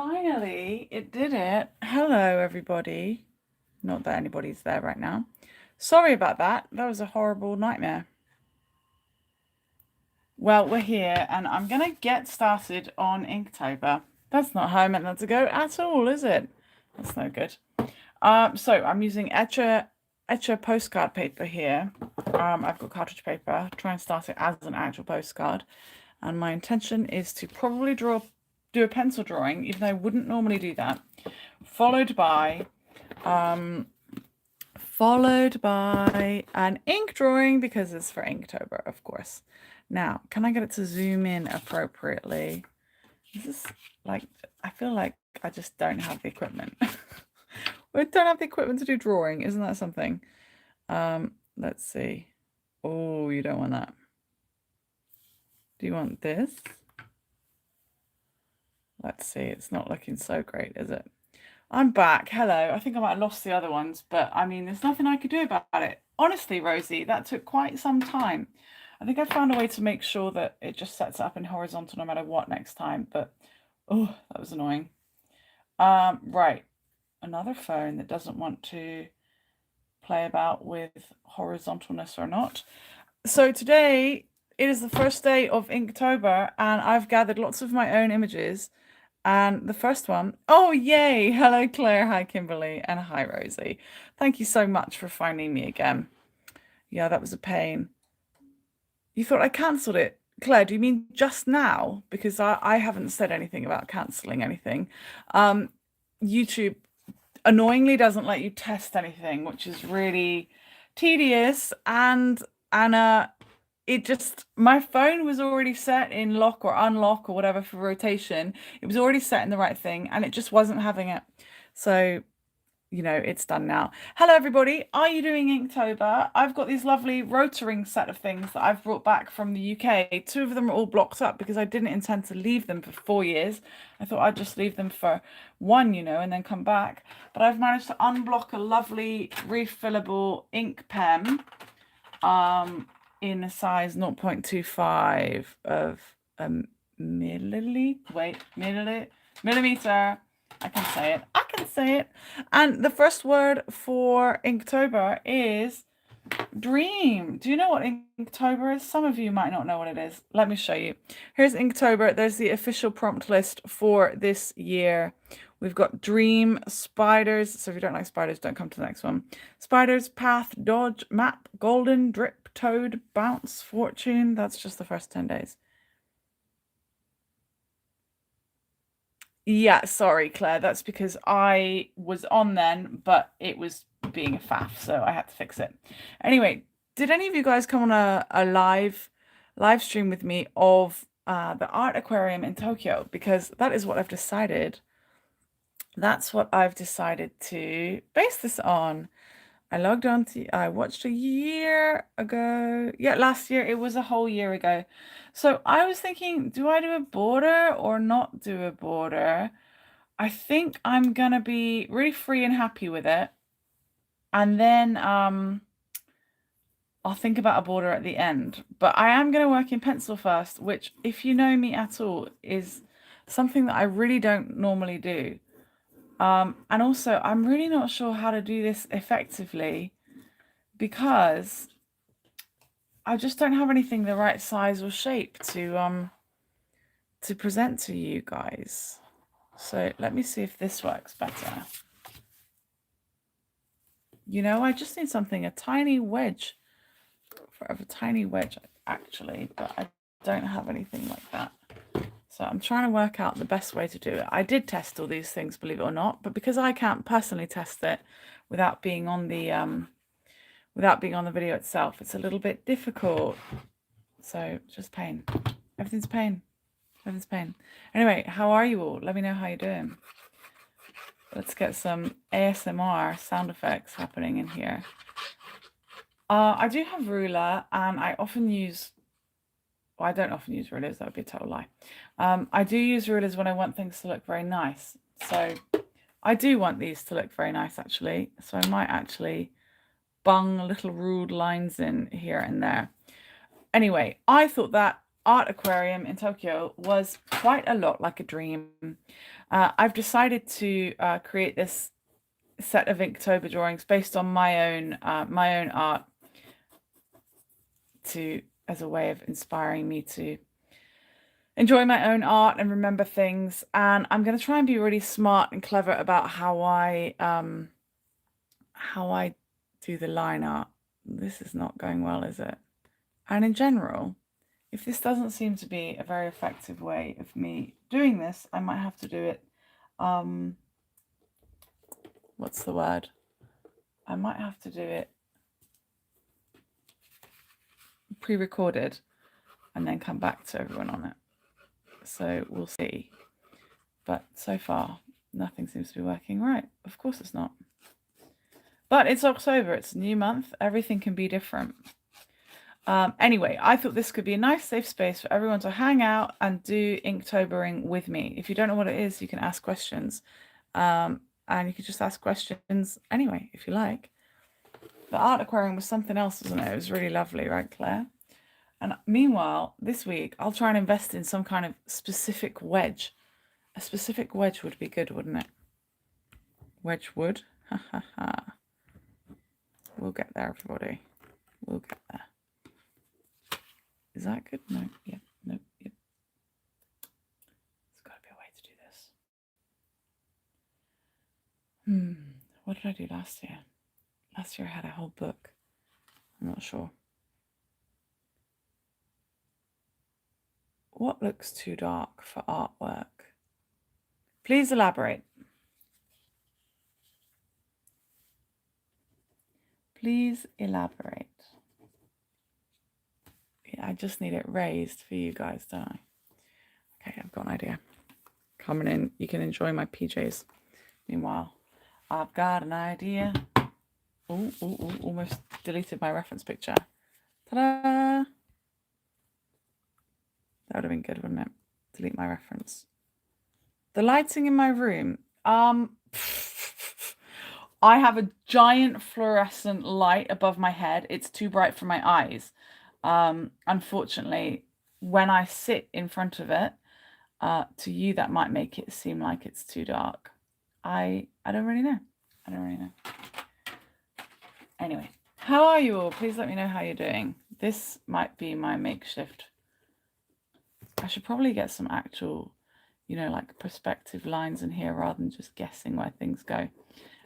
Finally, it did it. Hello, everybody. Not that anybody's there right now. Sorry about that. That was a horrible nightmare. Well, we're here, and I'm going to get started on Inktober. That's not how I meant that to go at all, is it? That's no good. So I'm using Etchr postcard paper here. I've got cartridge paper. Try and start it as an actual postcard. And my intention is to probably do a pencil drawing, even though I wouldn't normally do that, followed by an ink drawing because it's for Inktober, of course. Now, can I get it to zoom in appropriately? This is like, I feel like I just don't have the equipment. We don't have the equipment to do drawing. Isn't that something? Let's see. Oh, you don't want that. Do you want this? Let's see. It's not looking so great, is it? I'm back. Hello. I think I might have lost the other ones, but I mean, there's nothing I could do about it. Honestly, Rosie, that took quite some time. I think I found a way to make sure that it just sets it up in horizontal no matter what next time, but oh, that was annoying. Right. Another phone that doesn't want to play about with horizontalness or not. So today it is the first day of Inktober, and I've gathered lots of my own images. And the first one, oh yay! Hello Claire, hi Kimberly, and hi Rosie. Thank you so much for finding me again. Yeah, that was a pain. You thought I cancelled it. Claire, do you mean just now? Because I haven't said anything about cancelling anything. YouTube annoyingly doesn't let you test anything, which is really tedious, and it just, my phone was already set in lock or unlock or whatever for rotation. It was already set in the right thing, and it just wasn't having it. So, you know, it's done now. Hello, everybody. Are you doing Inktober? I've got these lovely Rotaring set of things that I've brought back from the UK. Two of them are all blocked up because I didn't intend to leave them for 4 years. I thought I'd just leave them for one, you know, and then come back. But I've managed to unblock a lovely refillable ink pen in a size 0.25 of a millimeter. I can say it. I can say it. And the first word for Inktober is dream. Do you know what Inktober is? Some of you might not know what it is. Let me show you. Here's Inktober. There's the official prompt list for this year. We've got dream, spiders. So if you don't like spiders, don't come to the next one. Spiders, path, dodge, map, golden, drip, toad, bounce, fortune. That's just the first 10 days. Yeah, sorry, Claire. That's because I was on then, but it was being a faff, so I had to fix it. Anyway, did any of you guys come on a live stream with me of the art aquarium in Tokyo? Because that is what I've decided. That's what I've decided to base this on. I watched a year ago. Yeah, last year. It was a whole year ago. So I was thinking, do I do a border or not do a border? I think I'm gonna be really free and happy with it. And then I'll think about a border at the end. But I am gonna work in pencil first, which, if you know me at all, is something that I really don't normally do. And also, I'm really not sure how to do this effectively because I just don't have anything the right size or shape to present to you guys. So let me see if this works better. You know, I just need something, a tiny wedge, actually, but I don't have anything like that. So I'm trying to work out the best way to do it. I did test all these things, believe it or not, but because I can't personally test it without being on the video itself, it's a little bit difficult. So just pain. Everything's pain. Everything's pain. Anyway, how are you all? Let me know how you're doing. Let's get some ASMR sound effects happening in here. I do have ruler, and I often use, well, I don't often use rulers, that would be a total lie. I do use rulers when I want things to look very nice. So I do want these to look very nice, actually. So I might actually bung little ruled lines in here and there. Anyway, I thought that art aquarium in Tokyo was quite a lot like a dream. I've decided to create this set of Inktober drawings based on my own art as a way of inspiring me to enjoy my own art and remember things. And I'm going to try and be really smart and clever about how I do the line art. This is not going well, is it? And in general, if this doesn't seem to be a very effective way of me doing this, I might have to do it, what's the word? I might have to do it pre-recorded and then come back to everyone on it. So we'll see. But so far, nothing seems to be working right. Of course it's not. But it's October, it's a new month, everything can be different. Anyway, I thought this could be a nice safe space for everyone to hang out and do Inktobering with me. If you don't know what it is, you can ask questions. And you can just ask questions anyway, if you like. The art aquarium was something else, wasn't it? It was really lovely, right, Claire? And meanwhile, this week, I'll try and invest in some kind of specific wedge. A specific wedge would be good, wouldn't it? Wedge wood. Ha ha ha. We'll get there, everybody. We'll get there. Is that good? No. Yep. No. Yep. There's got to be a way to do this. What did I do last year? Last year I had a whole book. I'm not sure. What looks too dark for artwork? Please elaborate. Please elaborate. Yeah, I just need it raised for you guys, don't I? Okay, I've got an idea. Coming in, you can enjoy my PJs. Meanwhile, I've got an idea. Oh, almost deleted my reference picture. Ta-da! That would have been good, wouldn't it? Delete my reference. The lighting in my room. I have a giant fluorescent light above my head. It's too bright for my eyes. Unfortunately, when I sit in front of it, to you that might make it seem like it's too dark. I don't really know. I don't really know. Anyway, how are you all? Please let me know how you're doing. This might be my makeshift. I should probably get some actual, you know, like perspective lines in here rather than just guessing where things go.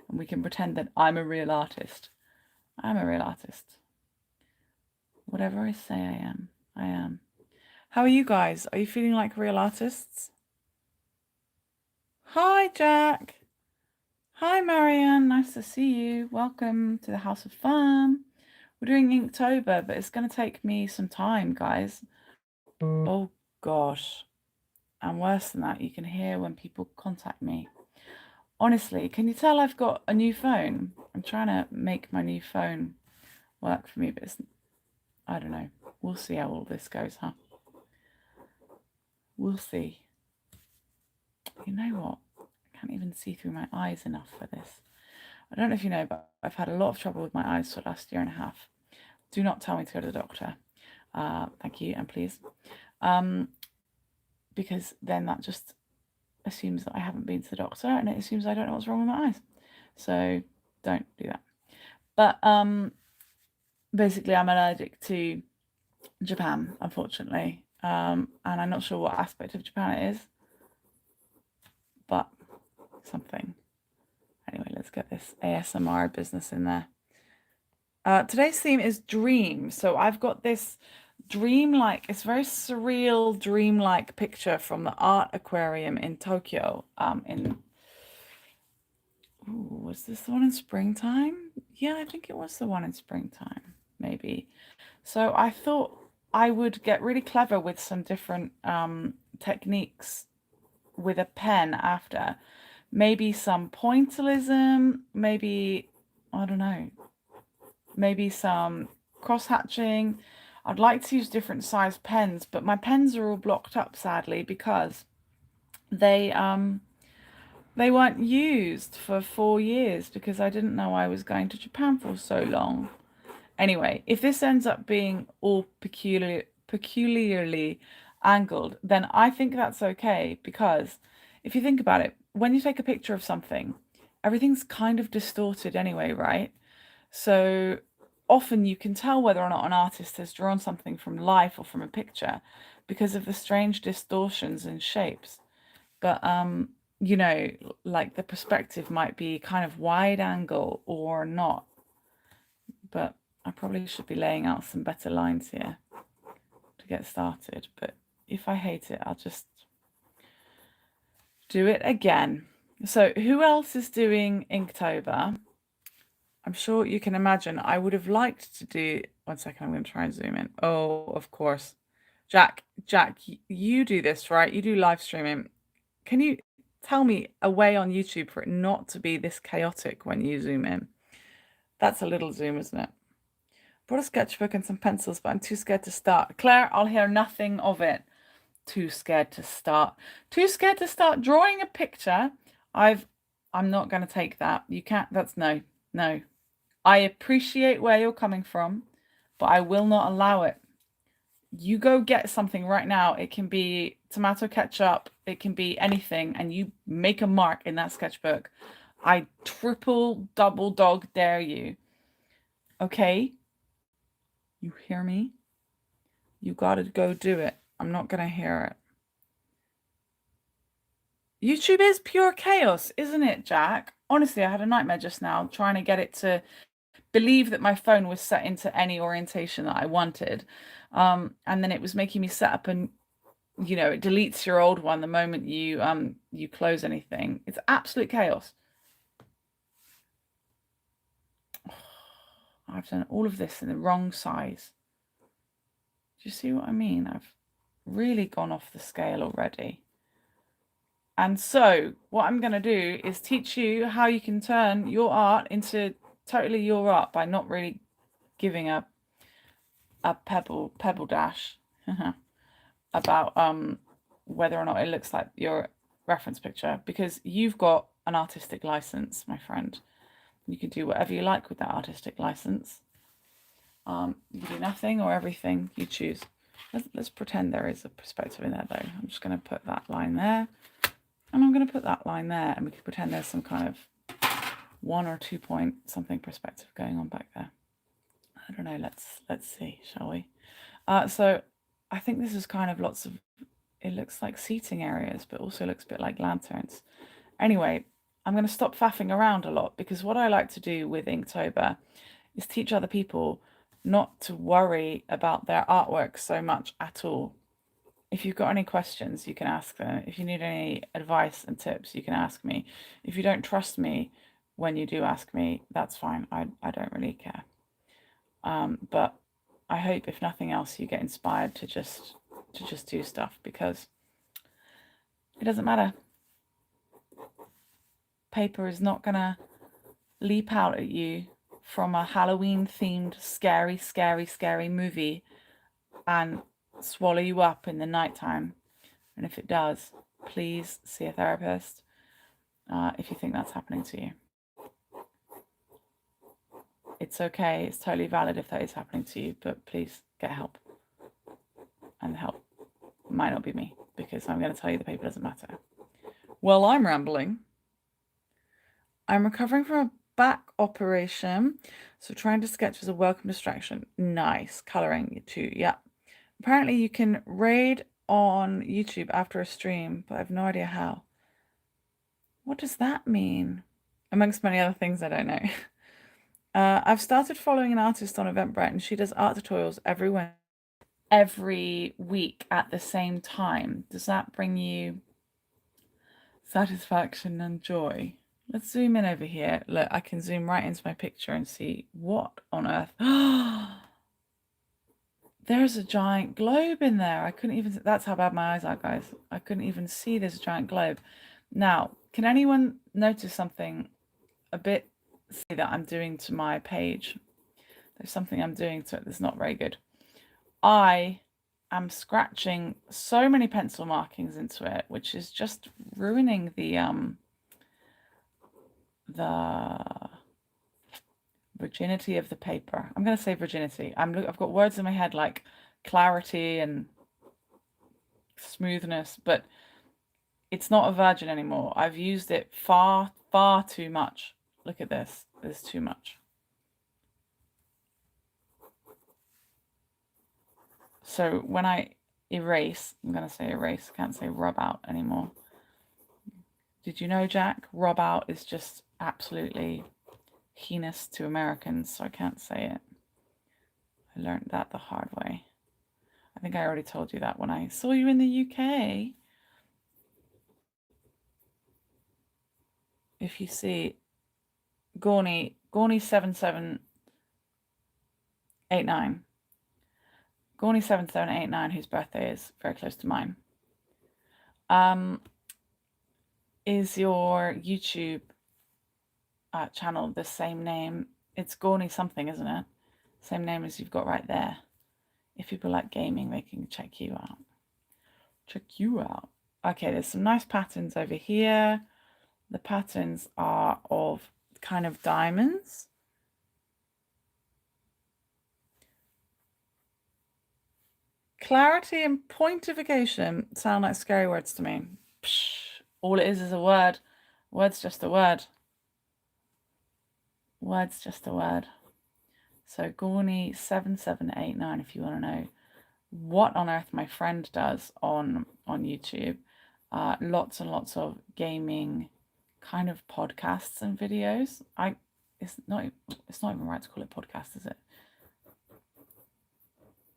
And we can pretend that I'm a real artist. I'm a real artist. Whatever I say I am, I am. How are you guys? Are you feeling like real artists? Hi, Jack. Hi, Marianne. Nice to see you. Welcome to the House of Fun. We're doing Inktober, but it's going to take me some time, guys. Oh, gosh. And worse than that, you can hear when people contact me. Honestly, can you tell I've got a new phone? I'm trying to make my new phone work for me, but it's, I don't know. We'll see how all this goes, huh? We'll see. You know what? I can't even see through my eyes enough for this. I don't know if you know, but I've had a lot of trouble with my eyes for the last year and a half. Do not tell me to go to the doctor. Thank you, and please. Because then that just assumes that I haven't been to the doctor, and it assumes I don't know what's wrong with my eyes. So don't do that. But basically, I'm allergic to Japan, unfortunately. And I'm not sure what aspect of Japan it is, but something. Anyway, let's get this ASMR business in there. Today's theme is dream. So I've got this dreamlike, it's very surreal, dreamlike picture from the art aquarium in Tokyo. Was this the one in springtime? Yeah, I think it was the one in springtime, maybe. So I thought I would get really clever with some different techniques with a pen after. Maybe some pointillism, maybe, I don't know, maybe some cross-hatching. I'd like to use different size pens, but my pens are all blocked up, sadly, because they weren't used for 4 years because I didn't know I was going to Japan for so long. Anyway, if this ends up being all peculiarly angled, then I think that's okay, because if you think about it, when you take a picture of something, everything's kind of distorted anyway, right? So often you can tell whether or not an artist has drawn something from life or from a picture because of the strange distortions in shapes. But you know, like the perspective might be kind of wide angle or not. But I probably should be laying out some better lines here to get started. But if I hate it, I'll just do it again. So who else is doing Inktober? I'm sure you can imagine I would have liked to do, one second, I'm going to try and zoom in. Oh, of course. Jack, you do this, right? You do live streaming. Can you tell me a way on YouTube for it not to be this chaotic when you zoom in? That's a little zoom, isn't it? Brought a sketchbook and some pencils, but I'm too scared to start. Claire, I'll hear nothing of it. Too scared to start. Too scared to start drawing a picture. I'm not going to take that. You can't. That's no. I appreciate where you're coming from, but I will not allow it. You go get something right now. It can be tomato ketchup. It can be anything. And you make a mark in that sketchbook. I triple, double dog dare you. Okay? You hear me? You gotta go do it. I'm not gonna hear it. YouTube is pure chaos, isn't it, Jack? Honestly, I had a nightmare just now trying to get it to believe that my phone was set into any orientation that I wanted. And then it was making me set up and it deletes your old one the moment you close anything. It's absolute chaos. I've done all of this in the wrong size. Do you see what I mean? I've really gone off the scale already. And so what I'm going to do is teach you how you can turn your art into totally your art by not really giving a pebble dash about whether or not it looks like your reference picture, because you've got an artistic license, my friend. You can do whatever you like with that artistic license. You can do nothing or everything you choose. Let's pretend there is a perspective in there, though. I'm just going to put that line there, and I'm going to put that line there, and we can pretend there's some kind of 1 or 2 point something perspective going on back there. I don't know. Let's see, shall we? So I think this is kind of lots of. It looks like seating areas, but also looks a bit like lanterns. Anyway, I'm going to stop faffing around a lot, because what I like to do with Inktober is teach other people not to worry about their artwork so much at all. If you've got any questions, you can ask them. If you need any advice and tips, you can ask me. If you don't trust me when you do ask me, that's fine. I don't really care. But I hope, if nothing else, you get inspired to just do stuff, because it doesn't matter. Paper is not gonna leap out at you from a Halloween themed scary movie and swallow you up in the nighttime. And if it does, please see a therapist if you think that's happening to you. It's okay. It's totally valid if that is happening to you, but please get help. And the help might not be me, because I'm going to tell you the paper doesn't matter. Well, I'm rambling. I'm recovering from a back operation, so trying to sketch is a welcome distraction. Nice. Colouring too, yeah. Apparently you can raid on YouTube after a stream, but I have no idea how. What does that mean? Amongst many other things I don't know. I've started following an artist on Eventbrite, and she does art tutorials every week at the same time. Does that bring you satisfaction and joy? Let's zoom in over here. Look, I can zoom right into my picture and see what on earth. There's a giant globe in there. I couldn't even, that's how bad my eyes are, guys. I couldn't even see this giant globe. Now, can anyone notice something a bit that I'm doing to my page? There's something I'm doing to it that's not very good. I am scratching so many pencil markings into it, which is just ruining the virginity of the paper. I'm going to say virginity. I've got words in my head like clarity and smoothness, but it's not a virgin anymore. I've used it far, far too much. Look at this. There's too much. So when I erase, I'm going to say erase, I can't say rub out anymore. Did you know, Jack? Rub out is just absolutely heinous to Americans, so I can't say it. I learned that the hard way. I think I already told you that when I saw you in the UK. If you see Gorney 7789. Gorney 7789, whose birthday is very close to mine. Is your YouTube channel the same name? It's Gorney something, isn't it? Same name as you've got right there. If people like gaming, they can check you out. Okay, there's some nice patterns over here. The patterns are of kind of diamonds. Clarity and pointification sound like scary words to me. Psh, all it is a word. Word's just a word. Word's just a word. So Gorney 7789, if you want to know what on earth my friend does on YouTube. Lots and lots of gaming kind of podcasts and videos. It's not even right to call it podcast, is it?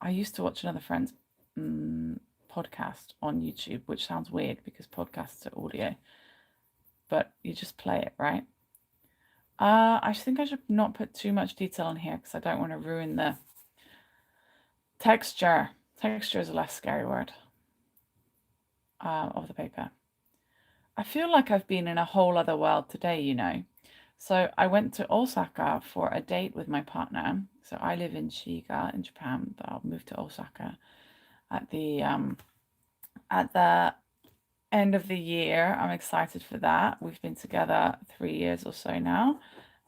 I used to watch another friend's podcast on YouTube, which sounds weird because podcasts are audio, but you just play it, right? I think I should not put too much detail on here because I don't want to ruin the texture. Texture is a less scary word of the paper. I feel like I've been in a whole other world today, you know. So I went to Osaka for a date with my partner. So I live in Shiga in Japan, but I'll move to Osaka at the end of the year. I'm excited for that. We've been together 3 years or so now,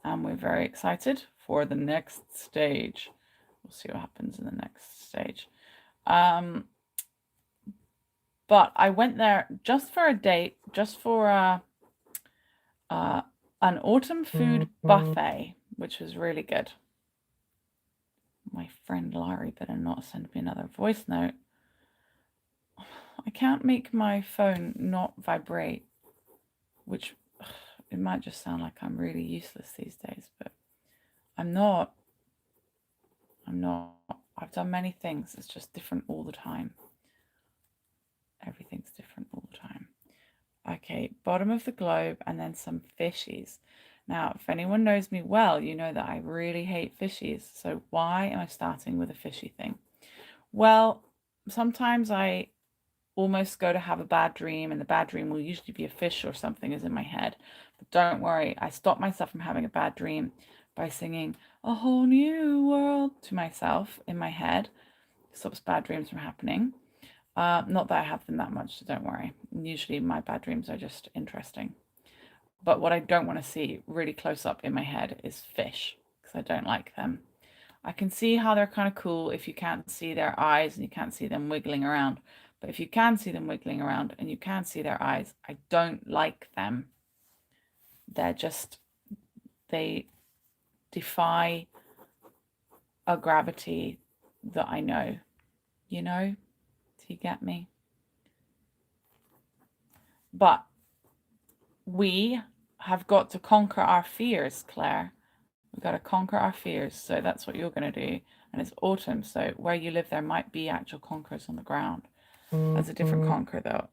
and we're very excited for the next stage. We'll see what happens in the next stage. But I went there just for a date, just for an autumn food buffet, which was really good. My friend Larry better not send me another voice note. I can't make my phone not vibrate, which it might just sound like I'm really useless these days, but I'm not. I've done many things. It's just different all the time. Everything's different all the time. Okay, bottom of the globe and then some fishies. Now, if anyone knows me well, you know that I really hate fishies. So why am I starting with a fishy thing? Well, sometimes I almost go to have a bad dream, and the bad dream will usually be a fish or something is in my head. But don't worry, I stop myself from having a bad dream by singing a whole new world to myself in my head. It stops bad dreams from happening. Not that I have them that much, so don't worry. Usually my bad dreams are just interesting. But what I don't want to see really close up in my head is fish, because I don't like them. I can see how they're kind of cool if you can't see their eyes and you can't see them wiggling around. But if you can see them wiggling around and you can see their eyes, I don't like them. They defy a gravity that I know. You know? Do you get me? But we have got to conquer our fears, Claire. We've got to conquer our fears. So that's what you're going to do. And it's autumn, so where you live, there might be actual conquerors on the ground. That's a different conquer, though.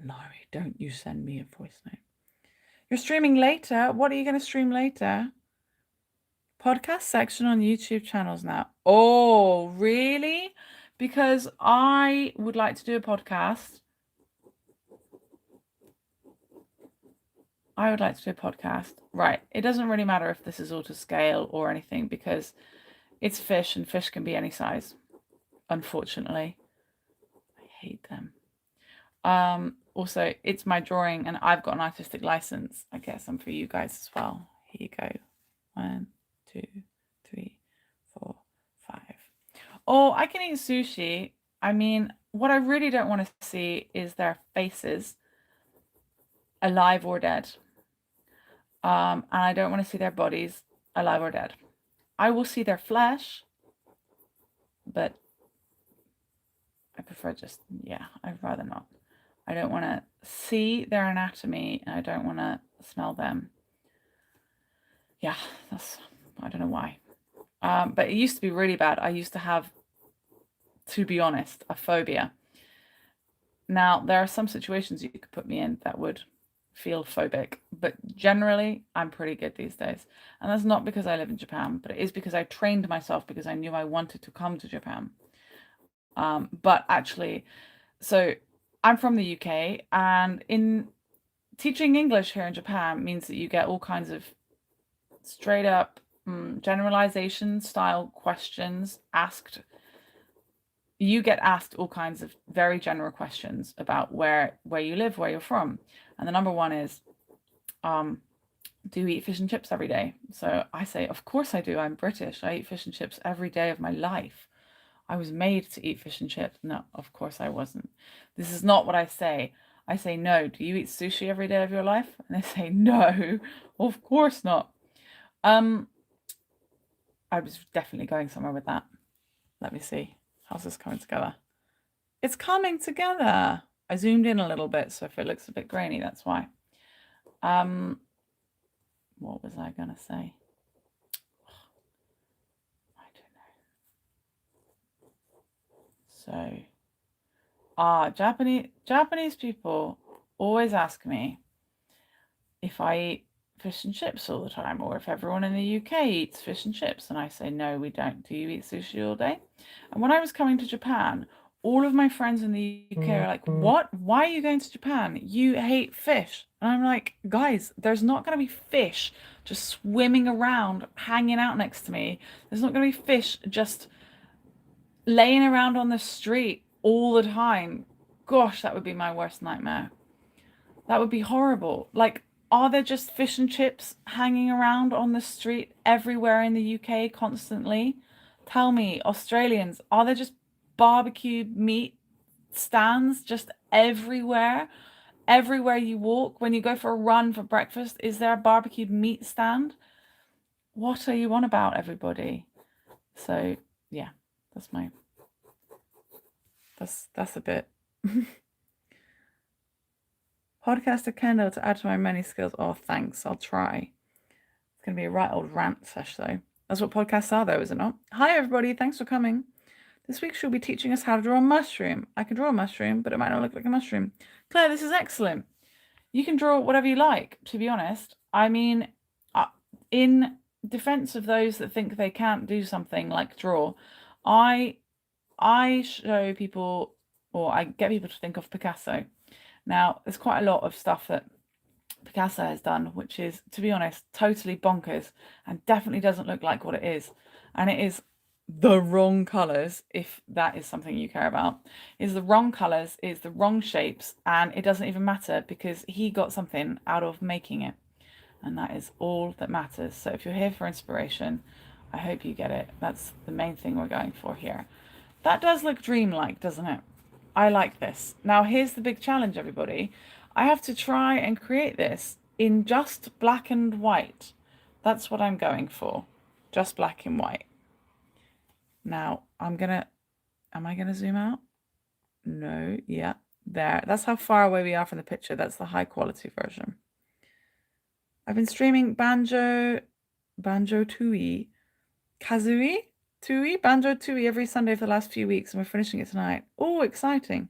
Laurie, don't you send me a voice note. You're streaming later. What are you going to stream later? Podcast section on YouTube channels now. Oh, really? Because I would like to do a podcast. Right. It doesn't really matter if this is all to scale or anything because it's fish and fish can be any size. Unfortunately. I hate them. Also, it's my drawing and I've got an artistic license. I guess some for you guys as well. Here you go. 1, 2, 3, 4, 5. Oh, I can eat sushi. I mean, what I really don't want to see is their faces, alive or dead. And I don't want to see their bodies, alive or dead. I will see their flesh, but I prefer just, yeah, I'd rather not. I don't want to see their anatomy, and I don't want to smell them. Yeah, I don't know why. But it used to be really bad. I used to have, to be honest, a phobia. Now, there are some situations you could put me in that would feel phobic, but generally, I'm pretty good these days. And that's not because I live in Japan, but it is because I trained myself because I knew I wanted to come to Japan. But actually, so I'm from the UK, and in teaching English here in Japan means that you get all kinds of straight up generalization style questions asked. You get asked all kinds of very general questions about where you live, where you're from. And the number one is, do you eat fish and chips every day? So I say, of course I do. I'm British. I eat fish and chips every day of my life. I was made to eat fish and chips. No, of course I wasn't. This is not what I say. I say, no, do you eat sushi every day of your life? And they say, no, of course not. I was definitely going somewhere with that. Let me see. How's this coming together? It's coming together. I zoomed in a little bit, so if it looks a bit grainy, that's why. What was I gonna say? I don't know. So, Japanese people always ask me if I eat fish and chips all the time, or if everyone in the UK eats fish and chips, and I say, no, we don't. Do you eat sushi all day? And when I was coming to Japan, all of my friends in the UK are like, what? Why are you going to Japan? You hate fish. And I'm like, guys, there's not going to be fish just swimming around, hanging out next to me. There's not going to be fish just laying around on the street all the time. Gosh, that would be my worst nightmare. That would be horrible. Like, are there just fish and chips hanging around on the street everywhere in the UK constantly? Tell me, Australians, are there just barbecue meat stands just everywhere? Everywhere you walk, when you go for a run for breakfast, is there a barbecued meat stand? What are you on about, everybody? So, yeah, that's a bit. Podcaster Kendal to add to my many skills. Oh, thanks. I'll try. It's going to be a right old rant sesh, though. That's what podcasts are, though, is it not? Hi, everybody. Thanks for coming. This week she'll be teaching us how to draw a mushroom. I can draw a mushroom, but it might not look like a mushroom. Claire, this is excellent. You can draw whatever you like, to be honest. I mean, in defense of those that think they can't do something like draw, I show people, or I get people to think of Picasso. Now, there's quite a lot of stuff that Picasso has done, which is, to be honest, totally bonkers and definitely doesn't look like what it is. And it is the wrong colours, if that is something you care about. It's the wrong colours, it's the wrong shapes, and it doesn't even matter because he got something out of making it. And that is all that matters. So if you're here for inspiration, I hope you get it. That's the main thing we're going for here. That does look dreamlike, doesn't it? I like this. Now, here's the big challenge, everybody. I have to try and create this in just black and white. That's what I'm going for. Just black and white. Now, am I gonna zoom out? No, yeah, there. That's how far away we are from the picture. That's the high quality version. I've been streaming Banjo Tooie, Banjo Tooie every Sunday for the last few weeks, and we're finishing it tonight. Oh, exciting.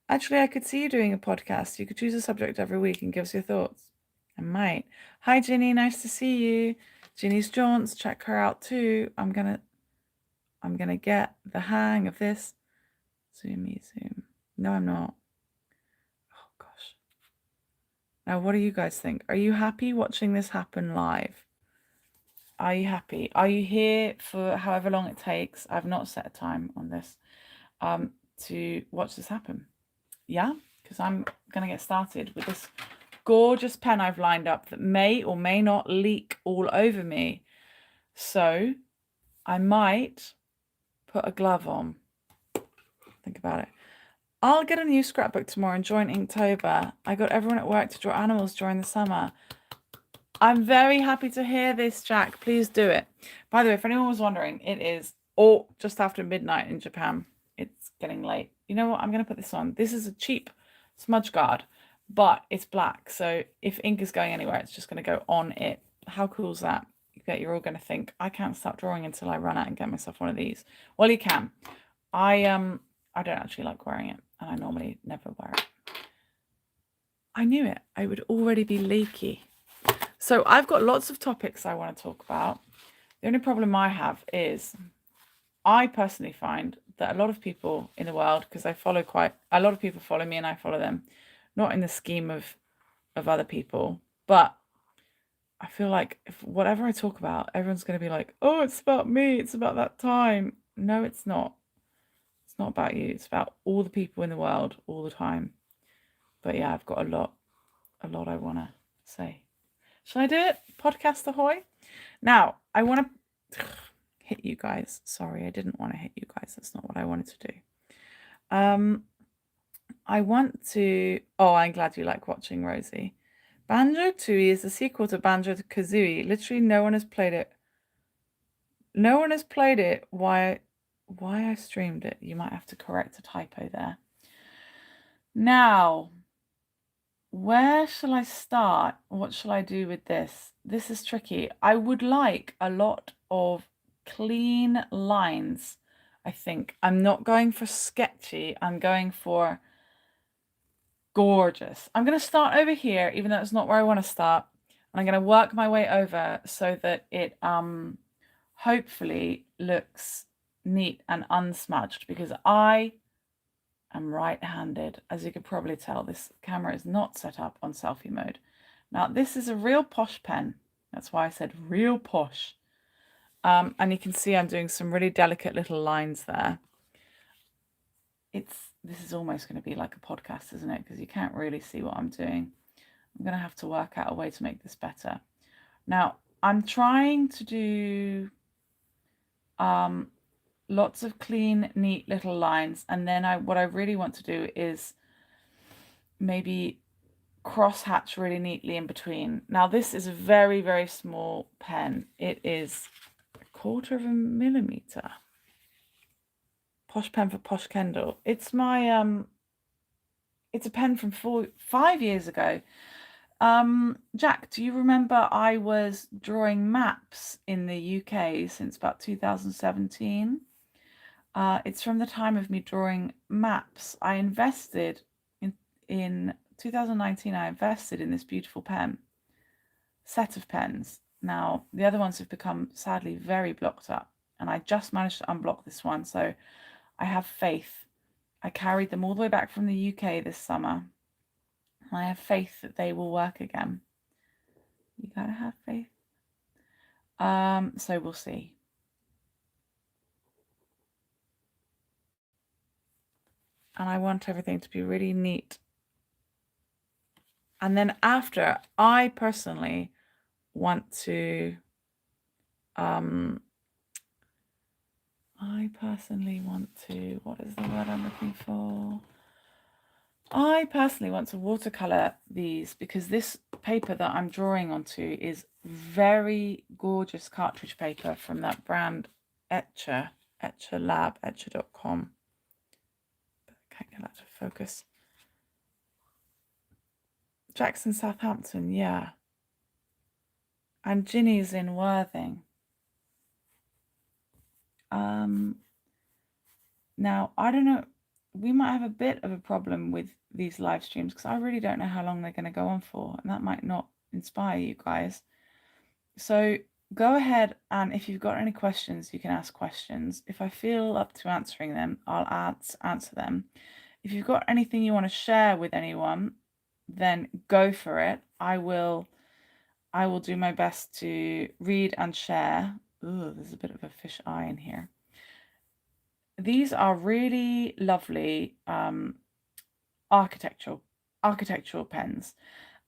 Actually, I could see you doing a podcast. You could choose a subject every week and give us your thoughts. I might. Hi, Ginny. Nice to see you. Ginny's Jaunts. Check her out too. I'm gonna get the hang of this. Zoom. No, I'm not. Oh, gosh. Now, what do you guys think? Are you happy watching this happen live? Are you happy? Are you here for however long it takes? I've not set a time on this to watch this happen. Yeah, because I'm going to get started with this gorgeous pen I've lined up that may or may not leak all over me. So I might put a glove on. Think about it. I'll get a new scrapbook tomorrow and join Inktober. I got everyone at work to draw animals during the summer. I'm very happy to hear this, Jack. Please do it. By the way, if anyone was wondering, it is just after midnight in Japan. It's getting late. You know what? I'm going to put this on. This is a cheap smudge guard, but it's black. So if ink is going anywhere, it's just going to go on it. How cool is that? You're all going to think, I can't stop drawing until I run out and get myself one of these. Well, you can. I don't actually like wearing it, and I normally never wear it. I knew it. I would already be leaky. So I've got lots of topics I want to talk about. The only problem I have is I personally find that a lot of people in the world, because I follow quite a lot of people follow me and I follow them, not in the scheme of other people, but I feel like if whatever I talk about, everyone's going to be like, oh, it's about me. It's about that time. No, it's not. It's not about you. It's about all the people in the world all the time. But yeah, I've got a lot I want to say. Shall I do it? Podcast ahoy. Now, I want to hit you guys. Sorry, I didn't want to hit you guys. That's not what I wanted to do. I want to... Oh, I'm glad you like watching, Rosie. Banjo-Tooie is the sequel to Banjo-Kazooie. Literally, no one has played it. No one has played it. Why I streamed it? You might have to correct a typo there. Now... where shall I start? What shall I do with this? This is tricky. I would like a lot of clean lines, I think. I'm not going for sketchy. I'm going for gorgeous. I'm going to start over here, even though it's not where I want to start. And I'm going to work my way over so that it hopefully looks neat and unsmudged, because I'm right-handed. As you could probably tell, this camera is not set up on selfie mode. Now, this is a real posh pen. That's why I said real posh. And you can see I'm doing some really delicate little lines there. This is almost going to be like a podcast, isn't it? Because you can't really see what I'm doing. I'm going to have to work out a way to make this better. Now, I'm trying to do lots of clean, neat little lines. And then what I really want to do is maybe cross-hatch really neatly in between. Now, this is a very, very small pen. It is 1/4 of a millimeter. Posh pen for posh Kendal. It's my, it's a pen from 5 years ago. Jack, do you remember I was drawing maps in the UK since about 2017? It's from the time of me drawing maps. I invested in 2019. I invested in this beautiful set of pens. Now, the other ones have become sadly very blocked up, and I just managed to unblock this one, so I have faith. I carried them all the way back from the UK this summer. I have faith that they will work again. You gotta have faith. So we'll see. And I want everything to be really neat. And then after, I personally want to, what is the word I'm looking for? I personally want to watercolor these, because this paper that I'm drawing onto is very gorgeous cartridge paper from that brand Etchr Lab, etchr.com. But I can't get that to focus. Jackson, Southampton, yeah. And Ginny's in Worthing. Now, I don't know, we might have a bit of a problem with these live streams, because I really don't know how long they're going to go on for, and that might not inspire you guys. So go ahead, and if you've got any questions, you can ask questions. If I feel up to answering them, I'll answer them. If you've got anything you want to share with anyone, then go for it. I will do my best to read and share. Ooh, there's a bit of a fish eye in here. These are really lovely architectural pens.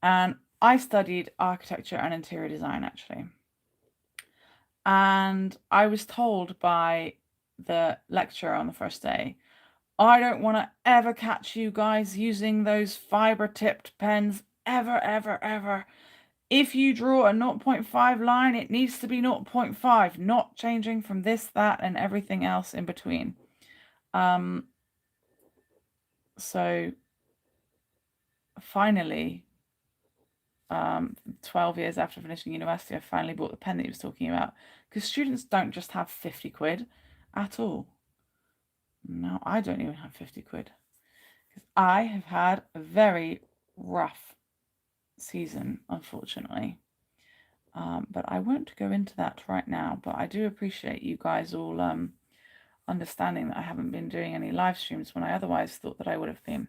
And I studied architecture and interior design, actually. And I was told by the lecturer on the first day, I don't want to ever catch you guys using those fiber tipped pens ever, ever, ever. If you draw a 0.5 line, it needs to be 0.5, not changing from this, that, and everything else in between. So finally, 12 years after finishing university, I finally bought the pen that he was talking about, because students don't just have 50 quid at all. No, I don't even have 50 quid, because I have had a very rough season, unfortunately. But I won't go into that right now, but I do appreciate you guys all understanding that I haven't been doing any live streams when I otherwise thought that I would have been.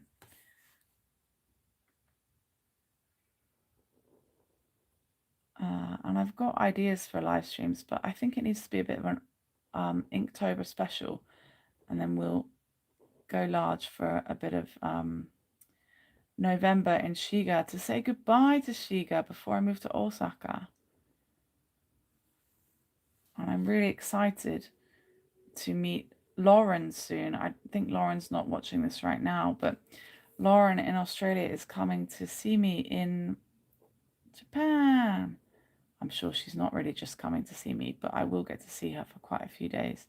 And I've got ideas for live streams, but I think it needs to be a bit of an Inktober special, and then we'll go large for a bit of November in Shiga to say goodbye to Shiga before I move to Osaka. And I'm really excited to meet Lauren soon. I think Lauren's not watching this right now, but Lauren in Australia is coming to see me in Japan. I'm sure she's not really just coming to see me, but I will get to see her for quite a few days,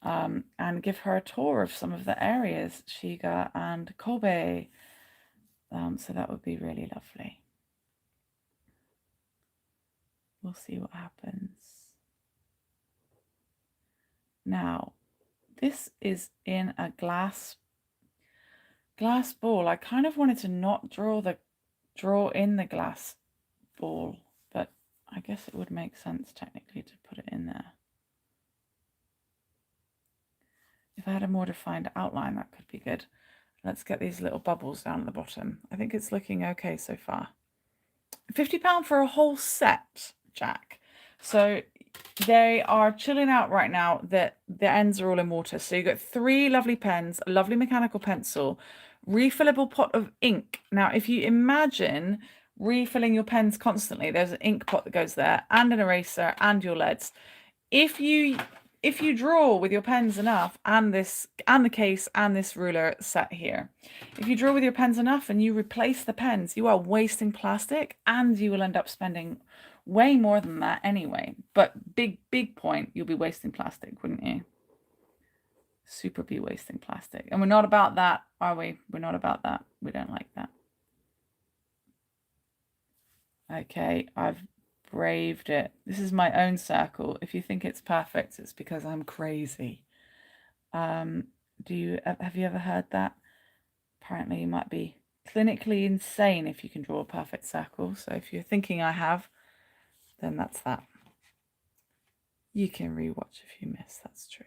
and give her a tour of some of the areas, Shiga and Kobe. So that would be really lovely. We'll see what happens. Now, this is in a glass ball. I kind of wanted to not draw in the glass ball, but I guess it would make sense technically to put it in there. If I had a more defined outline, that could be good. Let's get these little bubbles down at the bottom. I think it's looking okay so far. £50 for a whole set, Jack. So they are chilling out right now that the ends are all in water. So you got 3 lovely pens, a lovely mechanical pencil, refillable pot of ink. Now, if you imagine refilling your pens constantly, there's an ink pot that goes there, and an eraser, and your leads. If you draw with your pens enough, and the case and this ruler set here, if you draw with your pens enough and you replace the pens, you are wasting plastic, and you will end up spending way more than that anyway. But big point, you'll be wasting plastic, wouldn't you? Super be wasting plastic. And we're not about that, are we? We're not about that. We don't like that. Okay, I've braved it. This is my own circle. If you think it's perfect, it's because I'm crazy. Have you ever heard that? Apparently you might be clinically insane if you can draw a perfect circle. So if you're thinking I have, then that's that. You can rewatch if you miss, that's true.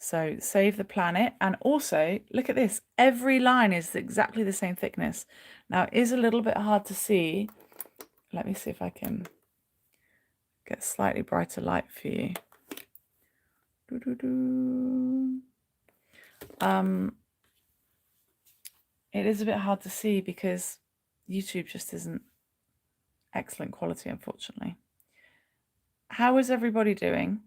So save the planet, and also look at this. Every line is exactly the same thickness. Now it is a little bit hard to see. Let me see if I can get slightly brighter light for you. It is a bit hard to see because YouTube just isn't excellent quality, unfortunately. How is everybody doing?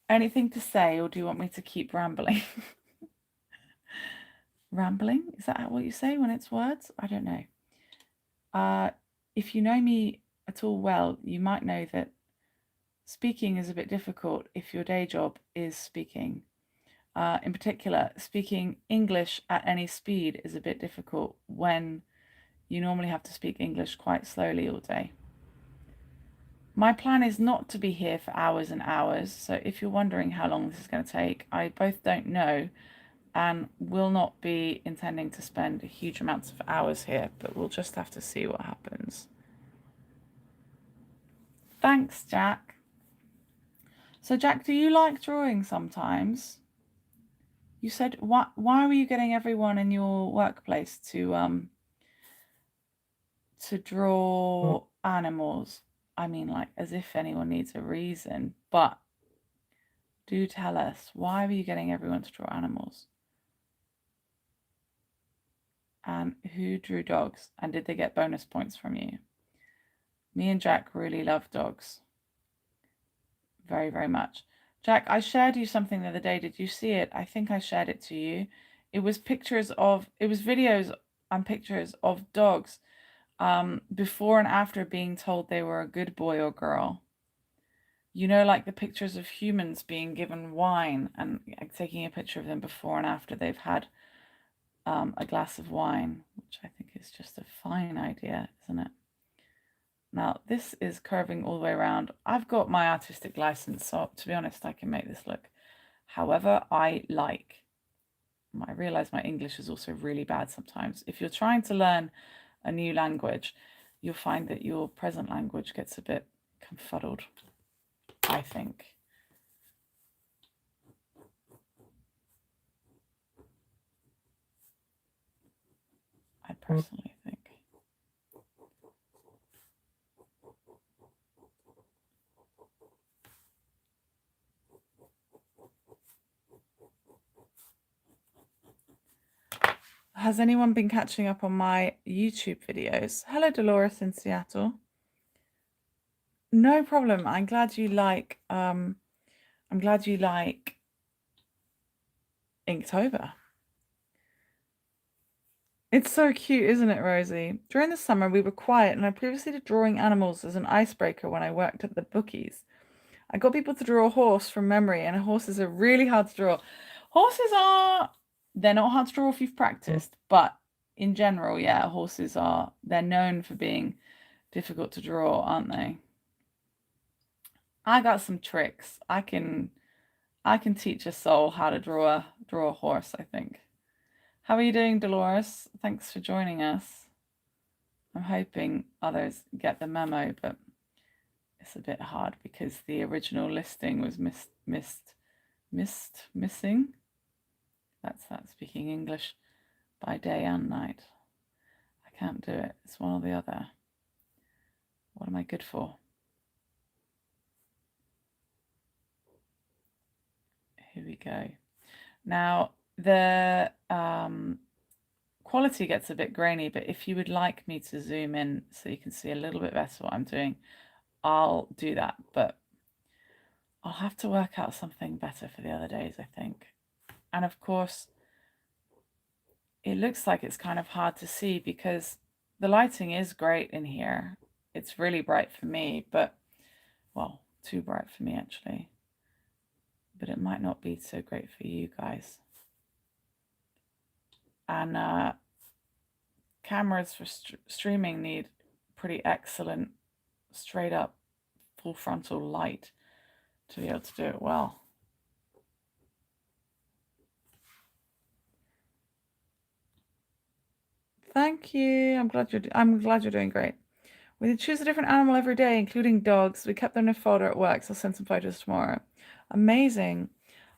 Anything to say, or do you want me to keep rambling? Rambling? Is that what you say when it's words? I don't know. If you know me at all well, you might know that speaking is a bit difficult if your day job is speaking. In particular, speaking English at any speed is a bit difficult when you normally have to speak English quite slowly all day. My plan is not to be here for hours and hours, so if you're wondering how long this is going to take, I both don't know and will not be intending to spend huge amounts of hours here, but we'll just have to see what happens. Thanks, Jack. So, Jack, do you like drawing sometimes? You said, why were you getting everyone in your workplace to draw animals? I mean, like, as if anyone needs a reason, but do tell us, why were you getting everyone to draw animals? And who drew dogs? And did they get bonus points from you? Me and Jack really love dogs. Very, very much. Jack, I shared you something the other day. Did you see it? I think I shared it to you. It was videos and pictures of dogs before and after being told they were a good boy or girl. You know, like the pictures of humans being given wine and taking a picture of them before and after they've had a glass of wine, which I think is just a fine idea, isn't it? Now, this is curving all the way around. I've got my artistic license, so to be honest, I can make this look however I like. I realize my English is also really bad sometimes. If you're trying to learn a new language, you'll find that your present language gets a bit confuddled, I think. I personally think. Has anyone been catching up on my YouTube videos? Hello, Dolores in Seattle. No problem. I'm glad you like Inktober. It's so cute, isn't it, Rosie? During the summer, we were quiet, and I previously did drawing animals as an icebreaker when I worked at the bookies. I got people to draw a horse from memory, and horses are really hard to draw. They're not hard to draw if you've practiced, but in general, yeah, they're known for being difficult to draw, aren't they? I got some tricks. I can teach a soul how to draw a horse, I think. How are you doing, Dolores? Thanks for joining us. I'm hoping others get the memo, but it's a bit hard because the original listing was missing. That's that speaking English by day and night. I can't do it. It's one or the other. What am I good for? Here we go. Now, the quality gets a bit grainy, but if you would like me to zoom in so you can see a little bit better what I'm doing, I'll do that. But I'll have to work out something better for the other days, I think. And of course, it looks like it's kind of hard to see because the lighting is great in here. It's really bright for me, but, well, too bright for me actually. But it might not be so great for you guys. And cameras for streaming need pretty excellent, straight up, full frontal light to be able to do it well. Thank you. I'm glad you're doing great. We choose a different animal every day, including dogs. We kept them in a folder at work, so I'll send some photos tomorrow. Amazing.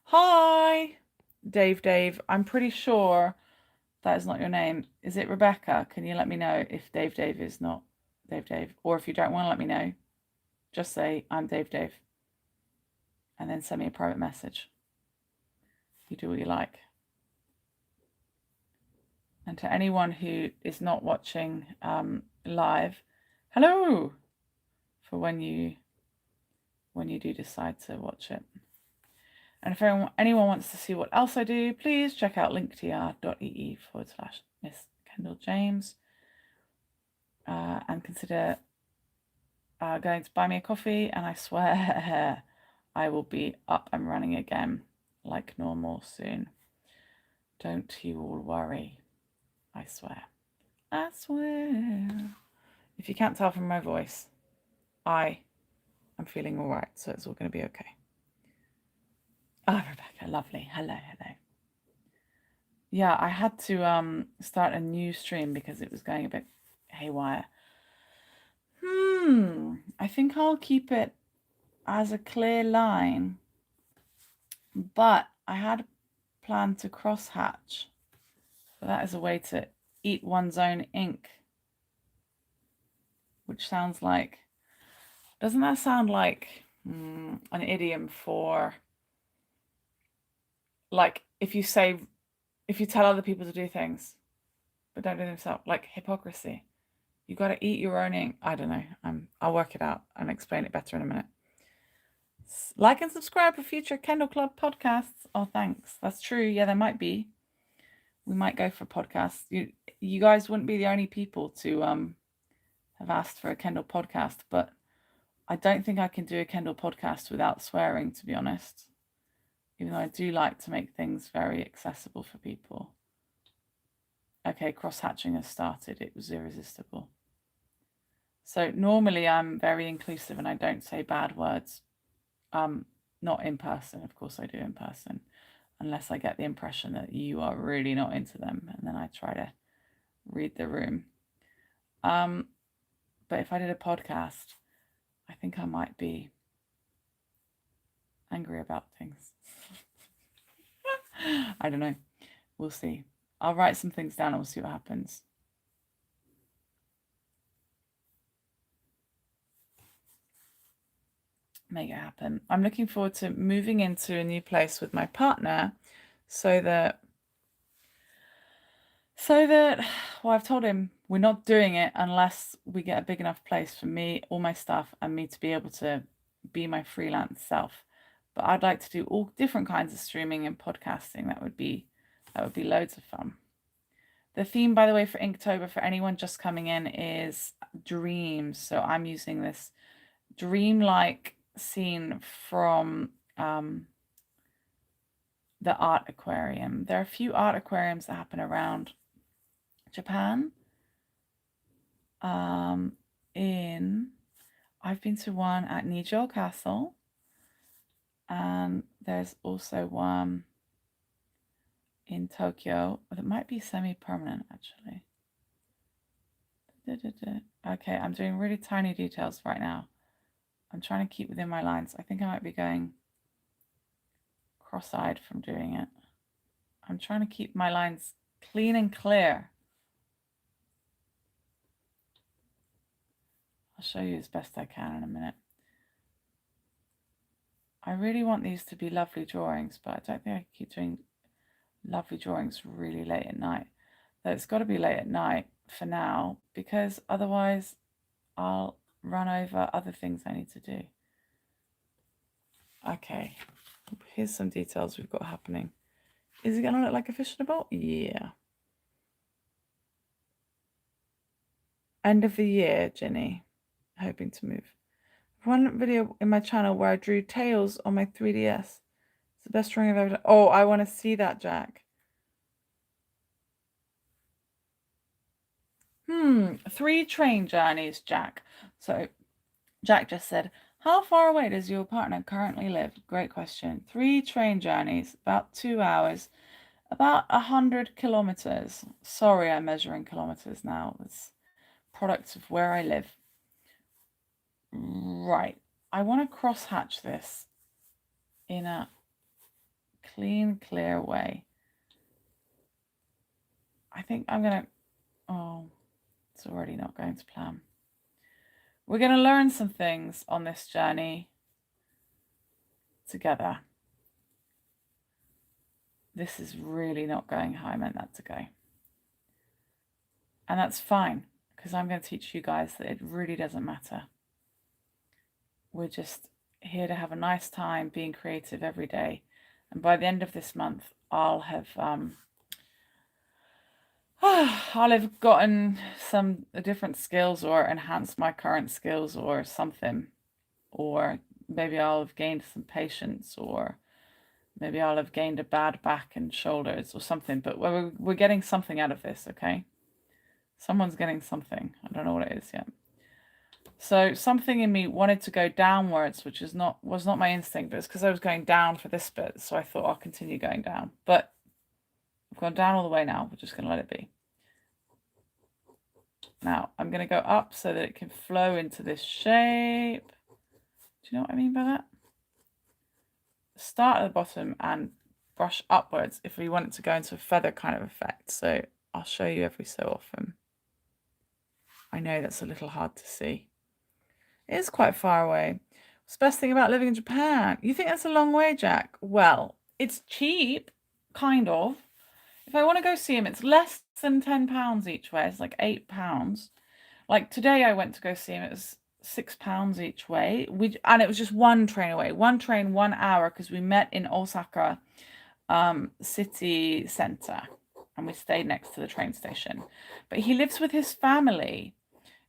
Hi, Dave. I'm pretty sure that is not your name. Is it Rebecca? Can you let me know if Dave is not Dave? Or if you don't want to let me know, just say I'm Dave. And then send me a private message. You do what you like. And to anyone who is not watching live, hello, for when you do decide to watch it. And if anyone wants to see what else I do, please check out linktr.ee/Miss Kendal James and consider going to buy me a coffee. And I swear I will be up and running again like normal soon. Don't you all worry. I swear. I swear. If you can't tell from my voice, I am feeling all right, so it's all going to be okay. Ah, Rebecca, lovely. Hello. Yeah, I had to start a new stream because it was going a bit haywire. I think I'll keep it as a clear line, but I had planned to crosshatch. So that is a way to eat one's own ink, which sounds like, doesn't that sound like an idiom for, like, if you tell other people to do things but don't do them yourself, like hypocrisy. You got to eat your own ink. I don't know. I'll work it out and explain it better in a minute. Like and subscribe for future Kendal Club podcasts. Oh, thanks. That's true. Yeah, there might be. We might go for podcasts. You guys wouldn't be the only people to have asked for a Kendal podcast, but I don't think I can do a Kendal podcast without swearing, to be honest. Even though I do like to make things very accessible for people. Okay, cross-hatching has started. It was irresistible. So normally I'm very inclusive and I don't say bad words. Not in person. Of course I do in person. Unless I get the impression that you are really not into them. And then I try to read the room. But if I did a podcast, I think I might be angry about things. I don't know. We'll see. I'll write some things down and we'll see what happens. Make it happen. I'm looking forward to moving into a new place with my partner so that well, I've told him we're not doing it unless we get a big enough place for me, all my stuff, and me to be able to be my freelance self. But I'd like to do all different kinds of streaming and podcasting. That would be loads of fun. The theme, by the way, for Inktober, for anyone just coming in, is dreams. So I'm using this dreamlike scene from the art aquarium. There are a few art aquariums that happen around Japan. I've been to one at Nijo Castle, and there's also one in Tokyo that might be semi-permanent actually. Okay, I'm doing really tiny details right now. I'm trying to keep within my lines. I think I might be going cross-eyed from doing it. I'm trying to keep my lines clean and clear. I'll show you as best I can in a minute. I really want these to be lovely drawings, but I don't think I can keep doing lovely drawings really late at night. Though it's got to be late at night for now, because otherwise I'll run over other things I need to do. Okay, here's some details we've got happening. Is it going to look like a fish in a bowl? Yeah. End of the year, Jenny. Hoping to move. One video in my channel where I drew tails on my 3DS. It's the best drawing I've ever done. Oh, I want to see that, Jack. 3 train journeys, Jack. So Jack just said, how far away does your partner currently live? Great question. 3 train journeys, about 2 hours, about 100 kilometers. Sorry, I'm measuring kilometers now. It's products of where I live. Right. I want to cross-hatch this in a clean, clear way. I think I'm going to... Oh, it's already not going to plan. We're going to learn some things on this journey together. This is really not going how I meant that to go. And that's fine, because I'm going to teach you guys that it really doesn't matter. We're just here to have a nice time being creative every day. And by the end of this month, I'll have gotten some different skills or enhanced my current skills or something. Or maybe I'll have gained some patience, or maybe I'll have gained a bad back and shoulders or something. But we're getting something out of this, okay? Someone's getting something. I don't know what it is yet. So something in me wanted to go downwards, which was not my instinct, but it's because I was going down for this bit. So I thought I'll continue going down. But I've gone down all the way now. We're just going to let it be. Now I'm going to go up so that it can flow into this shape. Do you know what I mean by that? Start at the bottom and brush upwards if we want it to go into a feather kind of effect. So I'll show you every so often. I know that's a little hard to see. It is quite far away. What's the best thing about living in Japan? You think that's a long way, Jack? Well, it's cheap, kind of. If I want to go see him, it's less than £10 each way. It's like £8. Like today I went to go see him. It was £6 each way. And it was just one train away, one train, 1 hour, because we met in Osaka city center and we stayed next to the train station. But he lives with his family.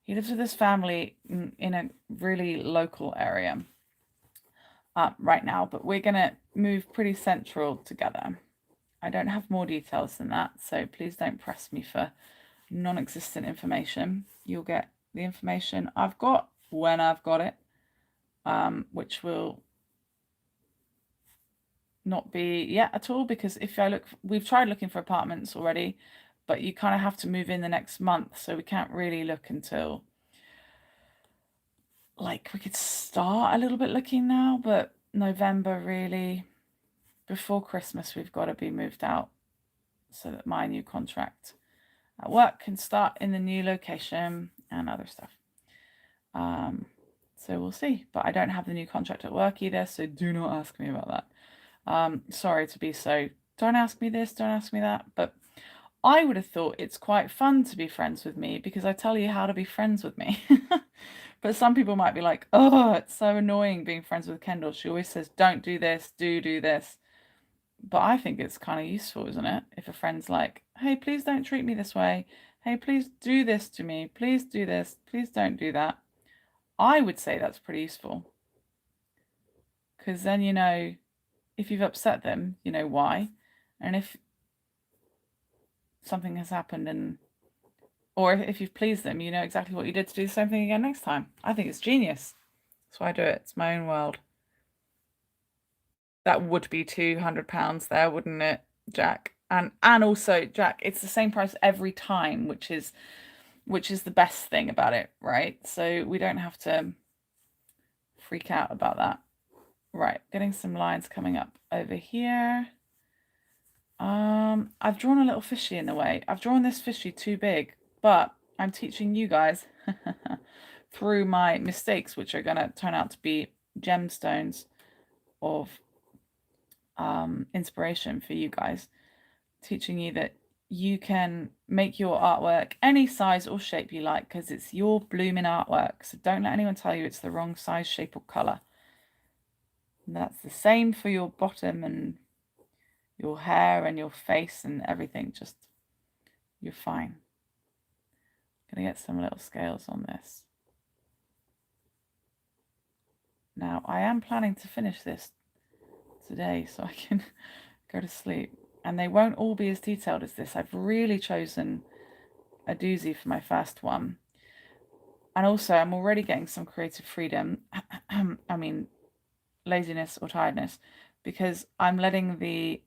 He lives with his family in a really local area right now, but we're going to move pretty central together. I don't have more details than that, so please don't press me for non-existent information. You'll get the information I've got when I've got it, which will not be yet at all, because if I look, we've tried looking for apartments already, but you kind of have to move in the next month, so we can't really look until, like, we could start a little bit looking now, but November really, before Christmas, we've got to be moved out so that my new contract at work can start in the new location and other stuff. So we'll see, but I don't have the new contract at work either, so do not ask me about that. Sorry to be so, don't ask me this, don't ask me that, but I would have thought it's quite fun to be friends with me because I tell you how to be friends with me. But some people might be like, oh, it's so annoying being friends with Kendal. She always says, don't do this, do this. But I think it's kind of useful, isn't it? If a friend's like, hey, please don't treat me this way. Hey, please do this to me. Please do this. Please don't do that. I would say that's pretty useful. Because then you know, if you've upset them, you know why. And if something has happened or if you've pleased them, you know exactly what you did to do the same thing again next time. I think it's genius. That's why I do it. It's my own world. That would be £200 there, wouldn't it, Jack? And also, Jack, it's the same price every time, which is the best thing about it, right? So we don't have to freak out about that. Right, getting some lines coming up over here. I've drawn a little fishy in the way. I've drawn this fishy too big, but I'm teaching you guys through my mistakes, which are going to turn out to be gemstones of inspiration for you guys, teaching you that you can make your artwork any size or shape you like because it's your blooming artwork. So don't let anyone tell you it's the wrong size, shape, or color. And that's the same for your bottom and your hair and your face and everything. Just, you're fine. Gonna get some little scales on this. Now I am planning to finish this today so I can go to sleep, and they won't all be as detailed as this. I've really chosen a doozy for my first one, and also I'm already getting some creative freedom. I mean, laziness or tiredness, because I'm letting the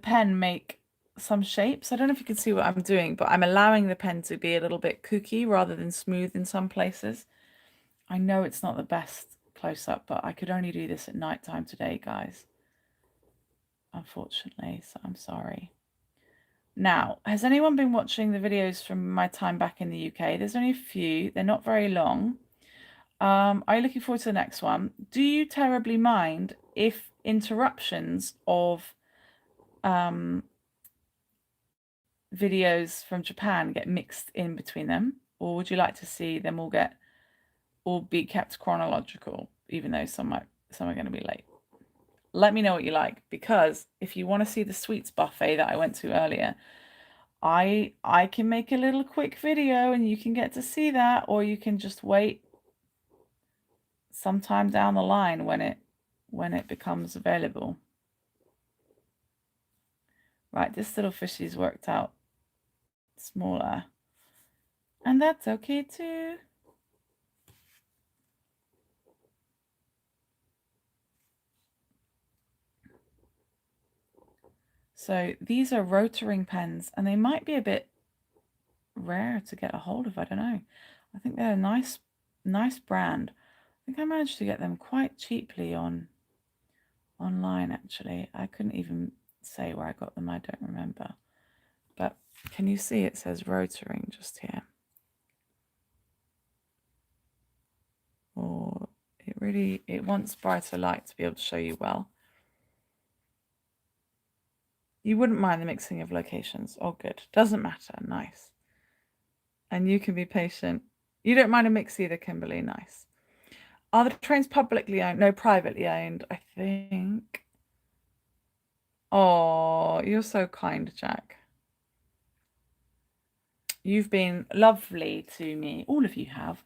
pen make some shapes. I don't know if you can see what I'm doing, but I'm allowing the pen to be a little bit kooky rather than smooth in some places. I know it's not the best close up, but I could only do this at night time today, guys. Unfortunately, so I'm sorry. Now, has anyone been watching the videos from my time back in the UK? There's only a few. They're not very long. Are you looking forward to the next one? Do you terribly mind if interruptions of videos from Japan get mixed in between them? Or would you like to see them all be kept chronological, even though some are going to be late? Let me know what you like, because if you want to see the sweets buffet that I went to earlier, I can make a little quick video and you can get to see that, or you can just wait sometime down the line when it becomes available. Right, this little fishy's worked out smaller, and that's okay too. So these are Rotaring pens, and they might be a bit rare to get a hold of. I don't know. I think they're a nice brand. I think I managed to get them quite cheaply online, actually. I couldn't even say where I got them. I don't remember. But can you see it says Rotaring just here? Or it wants brighter light to be able to show you well. You wouldn't mind the mixing of locations. Oh, good. Doesn't matter. Nice. And you can be patient. You don't mind a mix either, Kimberly. Nice. Are the trains publicly owned? No, privately owned, I think. Oh, you're so kind, Jack. You've been lovely to me. All of you have,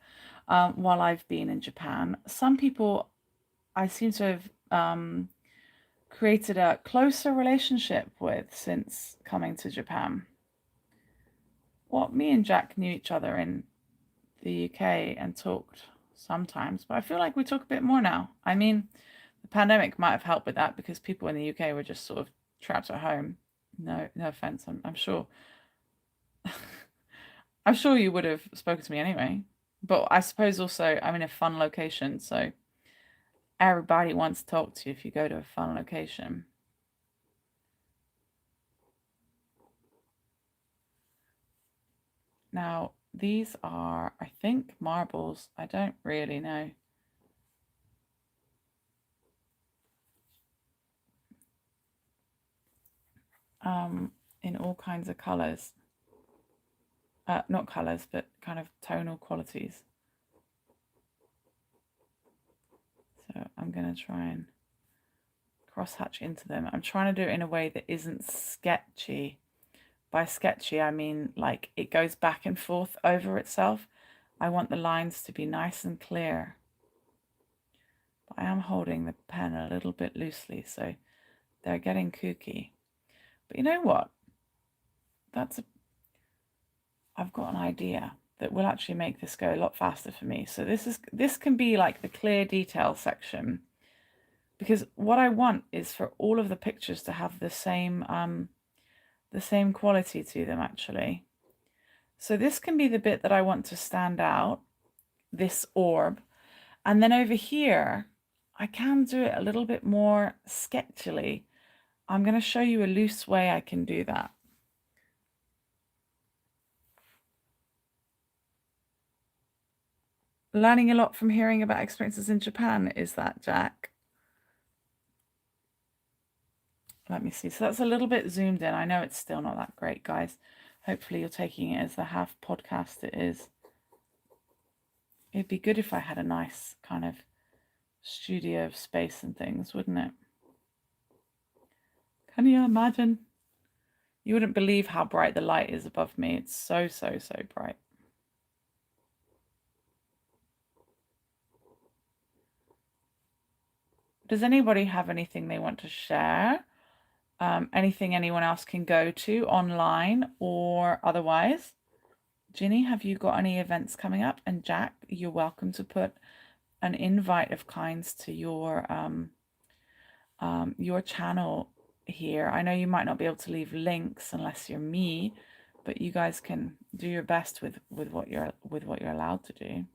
while I've been in Japan. Some people I seem to have created a closer relationship with since coming to Japan. Well, me and Jack knew each other in the UK and talked sometimes, but I feel like we talk a bit more now. I mean, the pandemic might have helped with that because people in the UK were just sort of trapped at home. No offense. I'm sure. I'm sure you would have spoken to me anyway. But I suppose also I'm in a fun location, so everybody wants to talk to you if you go to a fun location. Now, these are, I think, marbles. I don't really know. In all kinds of colors. Not colors, but kind of tonal qualities. So I'm going to try and crosshatch into them. I'm trying to do it in a way that isn't sketchy. By sketchy, I mean like it goes back and forth over itself. I want the lines to be nice and clear. But I am holding the pen a little bit loosely, so they're getting kooky. But you know what? I've got an idea that will actually make this go a lot faster for me. So this can be like the clear detail section, because what I want is for all of the pictures to have the same quality to them actually. So this can be the bit that I want to stand out, this orb, and then over here I can do it a little bit more sketchily. I'm going to show you a loose way I can do that. Learning a lot from hearing about experiences in Japan, is that, Jack? Let me see. So that's a little bit zoomed in. I know it's still not that great, guys. Hopefully you're taking it as the half podcast it is. It'd be good if I had a nice kind of studio of space and things, wouldn't it? Can you imagine? You wouldn't believe how bright the light is above me. It's so, so, so bright. Does anybody have anything they want to share? Anything anyone else can go to online or otherwise? Ginny, have you got any events coming up? And Jack, you're welcome to put an invite of kinds to your channel here. I know you might not be able to leave links unless you're me, but you guys can do your best with what you're allowed to do.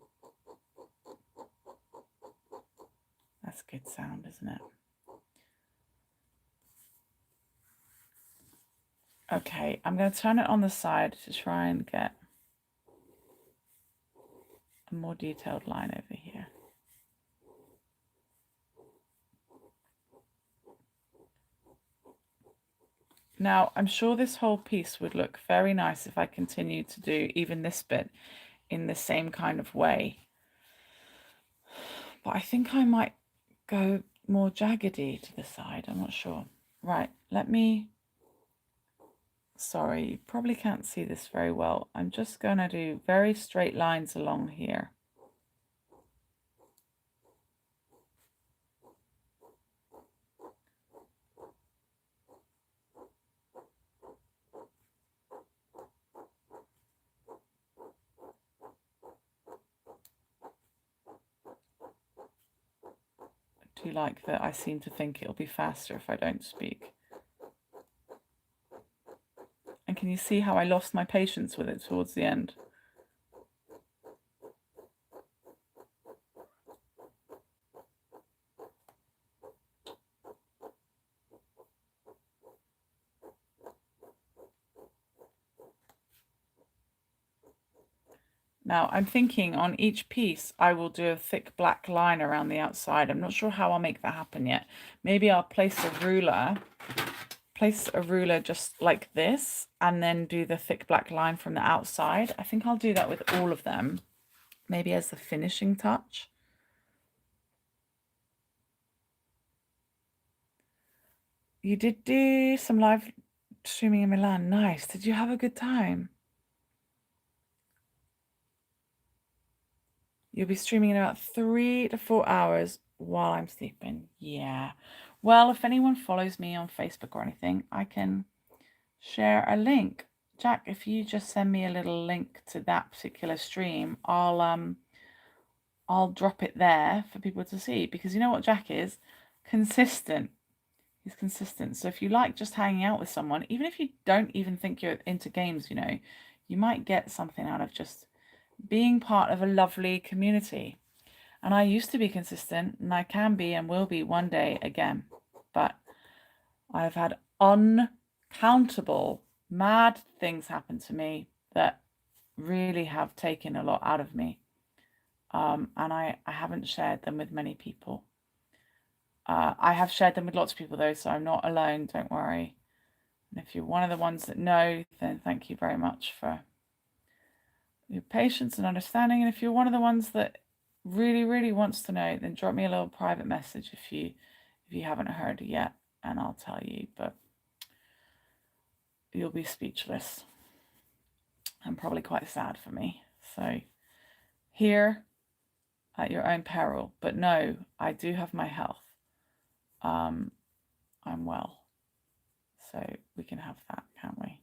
That's good sound, isn't it? Okay, I'm going to turn it on the side to try and get a more detailed line over here. Now, I'm sure this whole piece would look very nice if I continued to do even this bit in the same kind of way. But I think I might go more jaggedy to the side. I'm not sure. Right, sorry, you probably can't see this very well. I'm just going to do very straight lines along here. Do you like that? I seem to think it'll be faster if I don't speak. And can you see how I lost my patience with it towards the end? Now I'm thinking on each piece I will do a thick black line around the outside. I'm not sure how I'll make that happen yet. Maybe I'll place a ruler place a ruler just like this and then do the thick black line from the outside. I think I'll do that with all of them, maybe as the finishing touch. You did do some live streaming in Milan. Nice. Did you have a good time? You'll be streaming in about 3 to 4 hours while I'm sleeping. Yeah. Well, if anyone follows me on Facebook or anything, I can share a link. Jack, if you just send me a little link to that particular stream, I'll drop it there for people to see, because you know what Jack is? Consistent. He's consistent. So if you like just hanging out with someone, even if you don't even think you're into games, you know, you might get something out of just being part of a lovely community. And I used to be consistent, and I can be and will be one day again. But I've had uncountable mad things happen to me that really have taken a lot out of me. And I haven't shared them with many people. I have shared them with lots of people though, so I'm not alone, don't worry. And if you're one of the ones that know, then thank you very much for your patience and understanding. And if you're one of the ones that really, really wants to know, then drop me a little private message if you haven't heard yet, and I'll tell you, but you'll be speechless and probably quite sad for me. So here at your own peril, but no, I do have my health. I'm well, so we can have that, can't we?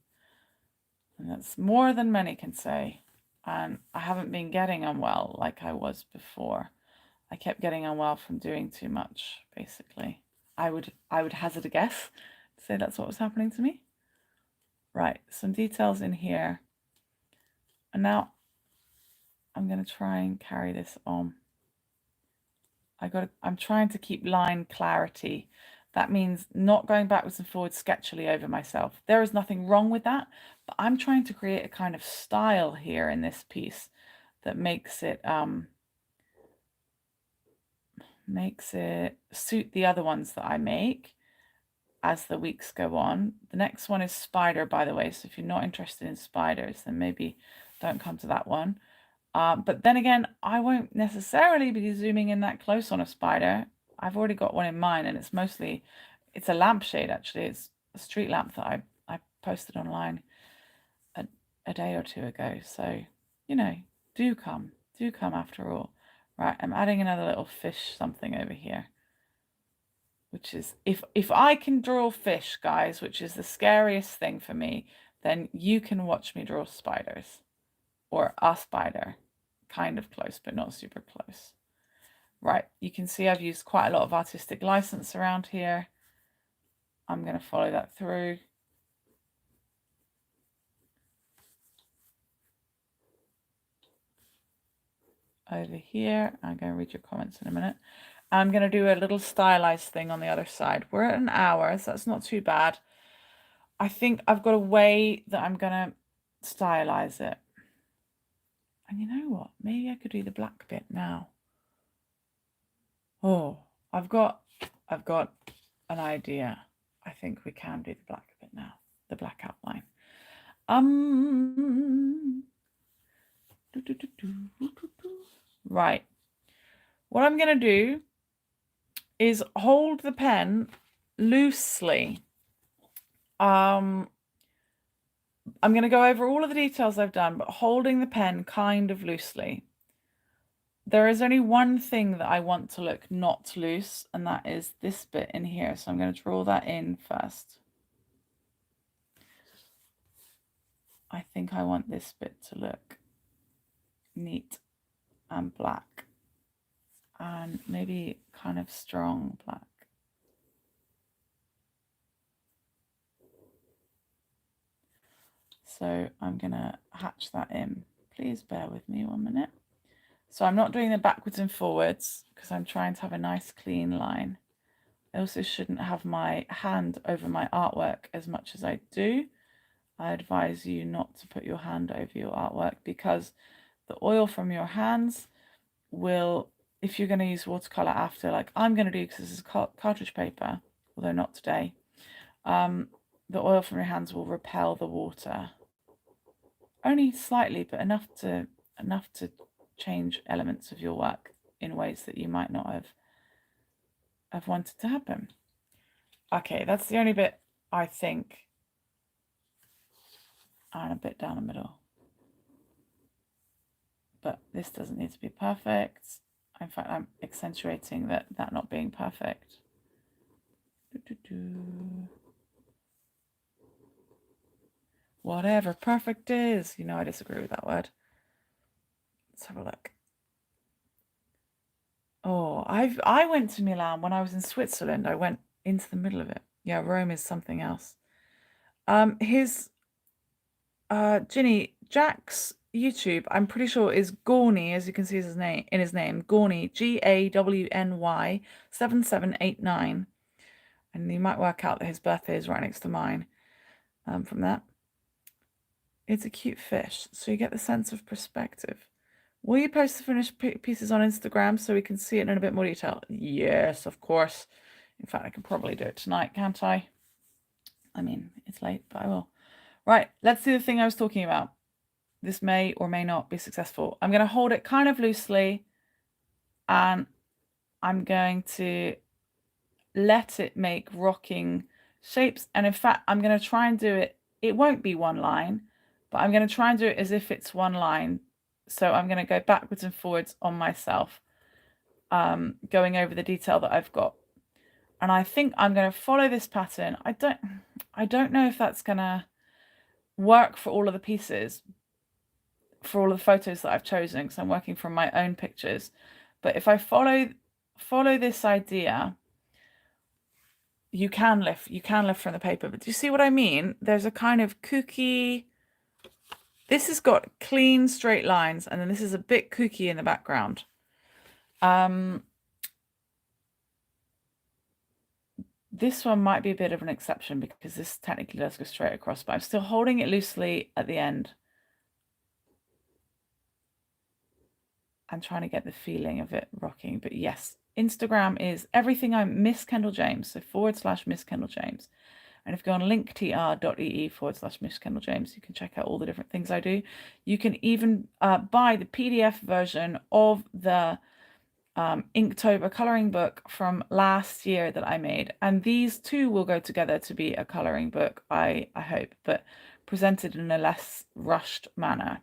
And that's more than many can say. And I haven't been getting unwell like I was before. I kept getting unwell from doing too much, basically. I would hazard a guess to say that's what was happening to me. Right, some details in here. And now I'm going to try and carry this on. I'm trying to keep line clarity. That means not going backwards and forwards sketchily over myself. There is nothing wrong with that, but I'm trying to create a kind of style here in this piece that makes it suit the other ones that I make as the weeks go on. The next one is spider, by the way, so if you're not interested in spiders, then maybe don't come to that one. But then again, I won't necessarily be zooming in that close on a spider. I've already got one in mind, and it's a lampshade actually. It's a street lamp that I posted online a day or two ago. So, you know, do come after all. Right, I'm adding another little fish something over here, which is, if I can draw fish, guys, which is the scariest thing for me, then you can watch me draw spiders, or a spider. Kind of close, but not super close. Right, you can see I've used quite a lot of artistic license around here. I'm going to follow that through. Over here, I'm going to read your comments in a minute. I'm going to do a little stylized thing on the other side. We're at an hour, so that's not too bad. I think I've got a way that I'm going to stylize it. And you know what? Maybe I could do the black bit now. Oh, I've got an idea. I think we can do the black bit now, the black outline. Right. What I'm going to do is hold the pen loosely. I'm going to go over all of the details I've done, but holding the pen kind of loosely. There is only one thing that I want to look not loose, and that is this bit in here. So I'm going to draw that in first. I think I want this bit to look neat and black, and maybe kind of strong black. So I'm going to hatch that in. Please bear with me 1 minute. So I'm not doing the backwards and forwards because I'm trying to have a nice clean line. I also shouldn't have my hand over my artwork as much as I do. I advise you not to put your hand over your artwork, because the oil from your hands will, if you're going to use watercolor after, like I'm going to do, because this is cartridge paper, although not today, the oil from your hands will repel the water. Only slightly, but enough to change elements of your work in ways that you might not have wanted to happen. Okay, that's the only bit I think. And a bit down the middle. But this doesn't need to be perfect. In fact, I'm accentuating that not being perfect. Whatever perfect is. You know, I disagree with that word. Let's have a look. Oh, I went to Milan when I was in Switzerland. I went into the middle of it. Yeah, Rome is something else. Ginny, Jack's YouTube, I'm pretty sure is Gawny, as you can see his name Gawny, Gawny 7789. And you might work out that his birthday is right next to mine from that. It's a cute fish, so you get the sense of perspective. Will you post the finished pieces on Instagram so we can see it in a bit more detail? Yes, of course. In fact, I can probably do it tonight, can't I? I mean, it's late, but I will. Right, let's do the thing I was talking about. This may or may not be successful. I'm going to hold it kind of loosely and I'm going to let it make rocking shapes. And in fact, I'm going to try and do it. It won't be one line, but I'm going to try and do it as if it's one line. So I'm going to go backwards and forwards on myself, going over the detail that I've got. And I think I'm going to follow this pattern. I don't know if that's going to work for all of the pieces, for all of the photos that I've chosen, because I'm working from my own pictures. But if I follow this idea, you can lift from the paper. But do you see what I mean? There's a kind of kooky. This has got clean straight lines, and then this is a bit kooky in the background. This one might be a bit of an exception because this technically does go straight across, but I'm still holding it loosely at the end. I'm trying to get the feeling of it rocking. But yes, Instagram is everything. I'm Miss Kendal James, so /Miss Kendal James. And if you go on linktr.ee/Miss Kendal James, you can check out all the different things I do. You can even buy the PDF version of the Inktober colouring book from last year that I made. And these two will go together to be a colouring book, I hope, but presented in a less rushed manner.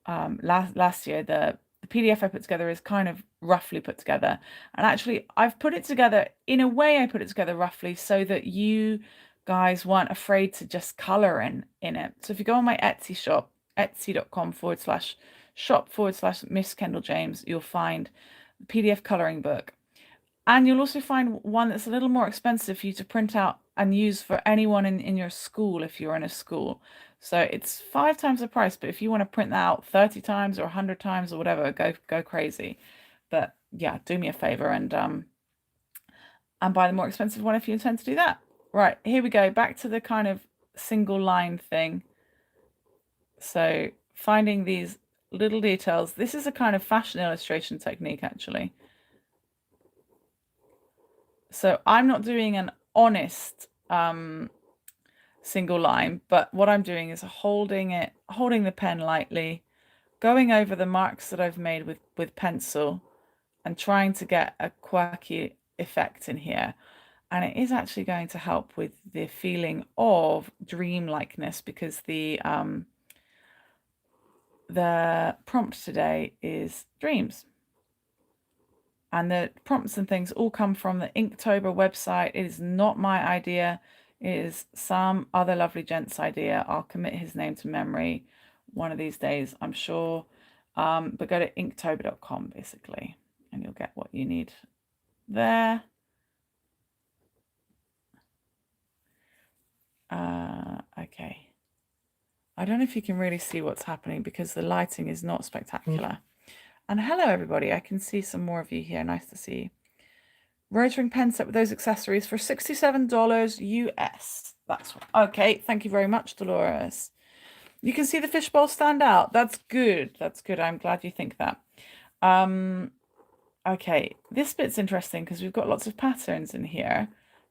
Last year, the PDF I put together is kind of roughly put together. And actually, I've put it together, in a way I put it together roughly so that you guys weren't afraid to just colour in it. So if you go on my Etsy shop, etsy.com/shop/Miss Kendal James, you'll find the PDF colouring book. And you'll also find one that's a little more expensive for you to print out and use for anyone in your school if you're in a school. So it's 5 times the price, but if you want to print that out 30 times or 100 times or whatever, go crazy. But yeah, do me a favor and buy the more expensive one if you intend to do that. Right, here we go, back to the kind of single line thing. So finding these little details. This is a kind of fashion illustration technique, actually. So I'm not doing an honest single line, but what I'm doing is holding the pen lightly, going over the marks that I've made with pencil and trying to get a quirky effect in here. And it is actually going to help with the feeling of dreamlikeness because the prompt today is dreams. And the prompts and things all come from the Inktober website. It is not my idea. It is some other lovely gent's idea. I'll commit his name to memory one of these days, I'm sure. But go to inktober.com, basically, and you'll get what you need there. Okay. I don't know if you can really see what's happening because the lighting is not spectacular. And hello, everybody. I can see some more of you here. Nice to see you. Rotaring pen set with those accessories for $67 US. That's okay. Thank you very much, Dolores. You can see the fishbowl stand out. That's good. That's good. I'm glad you think that. Okay, this bit's interesting because we've got lots of patterns in here.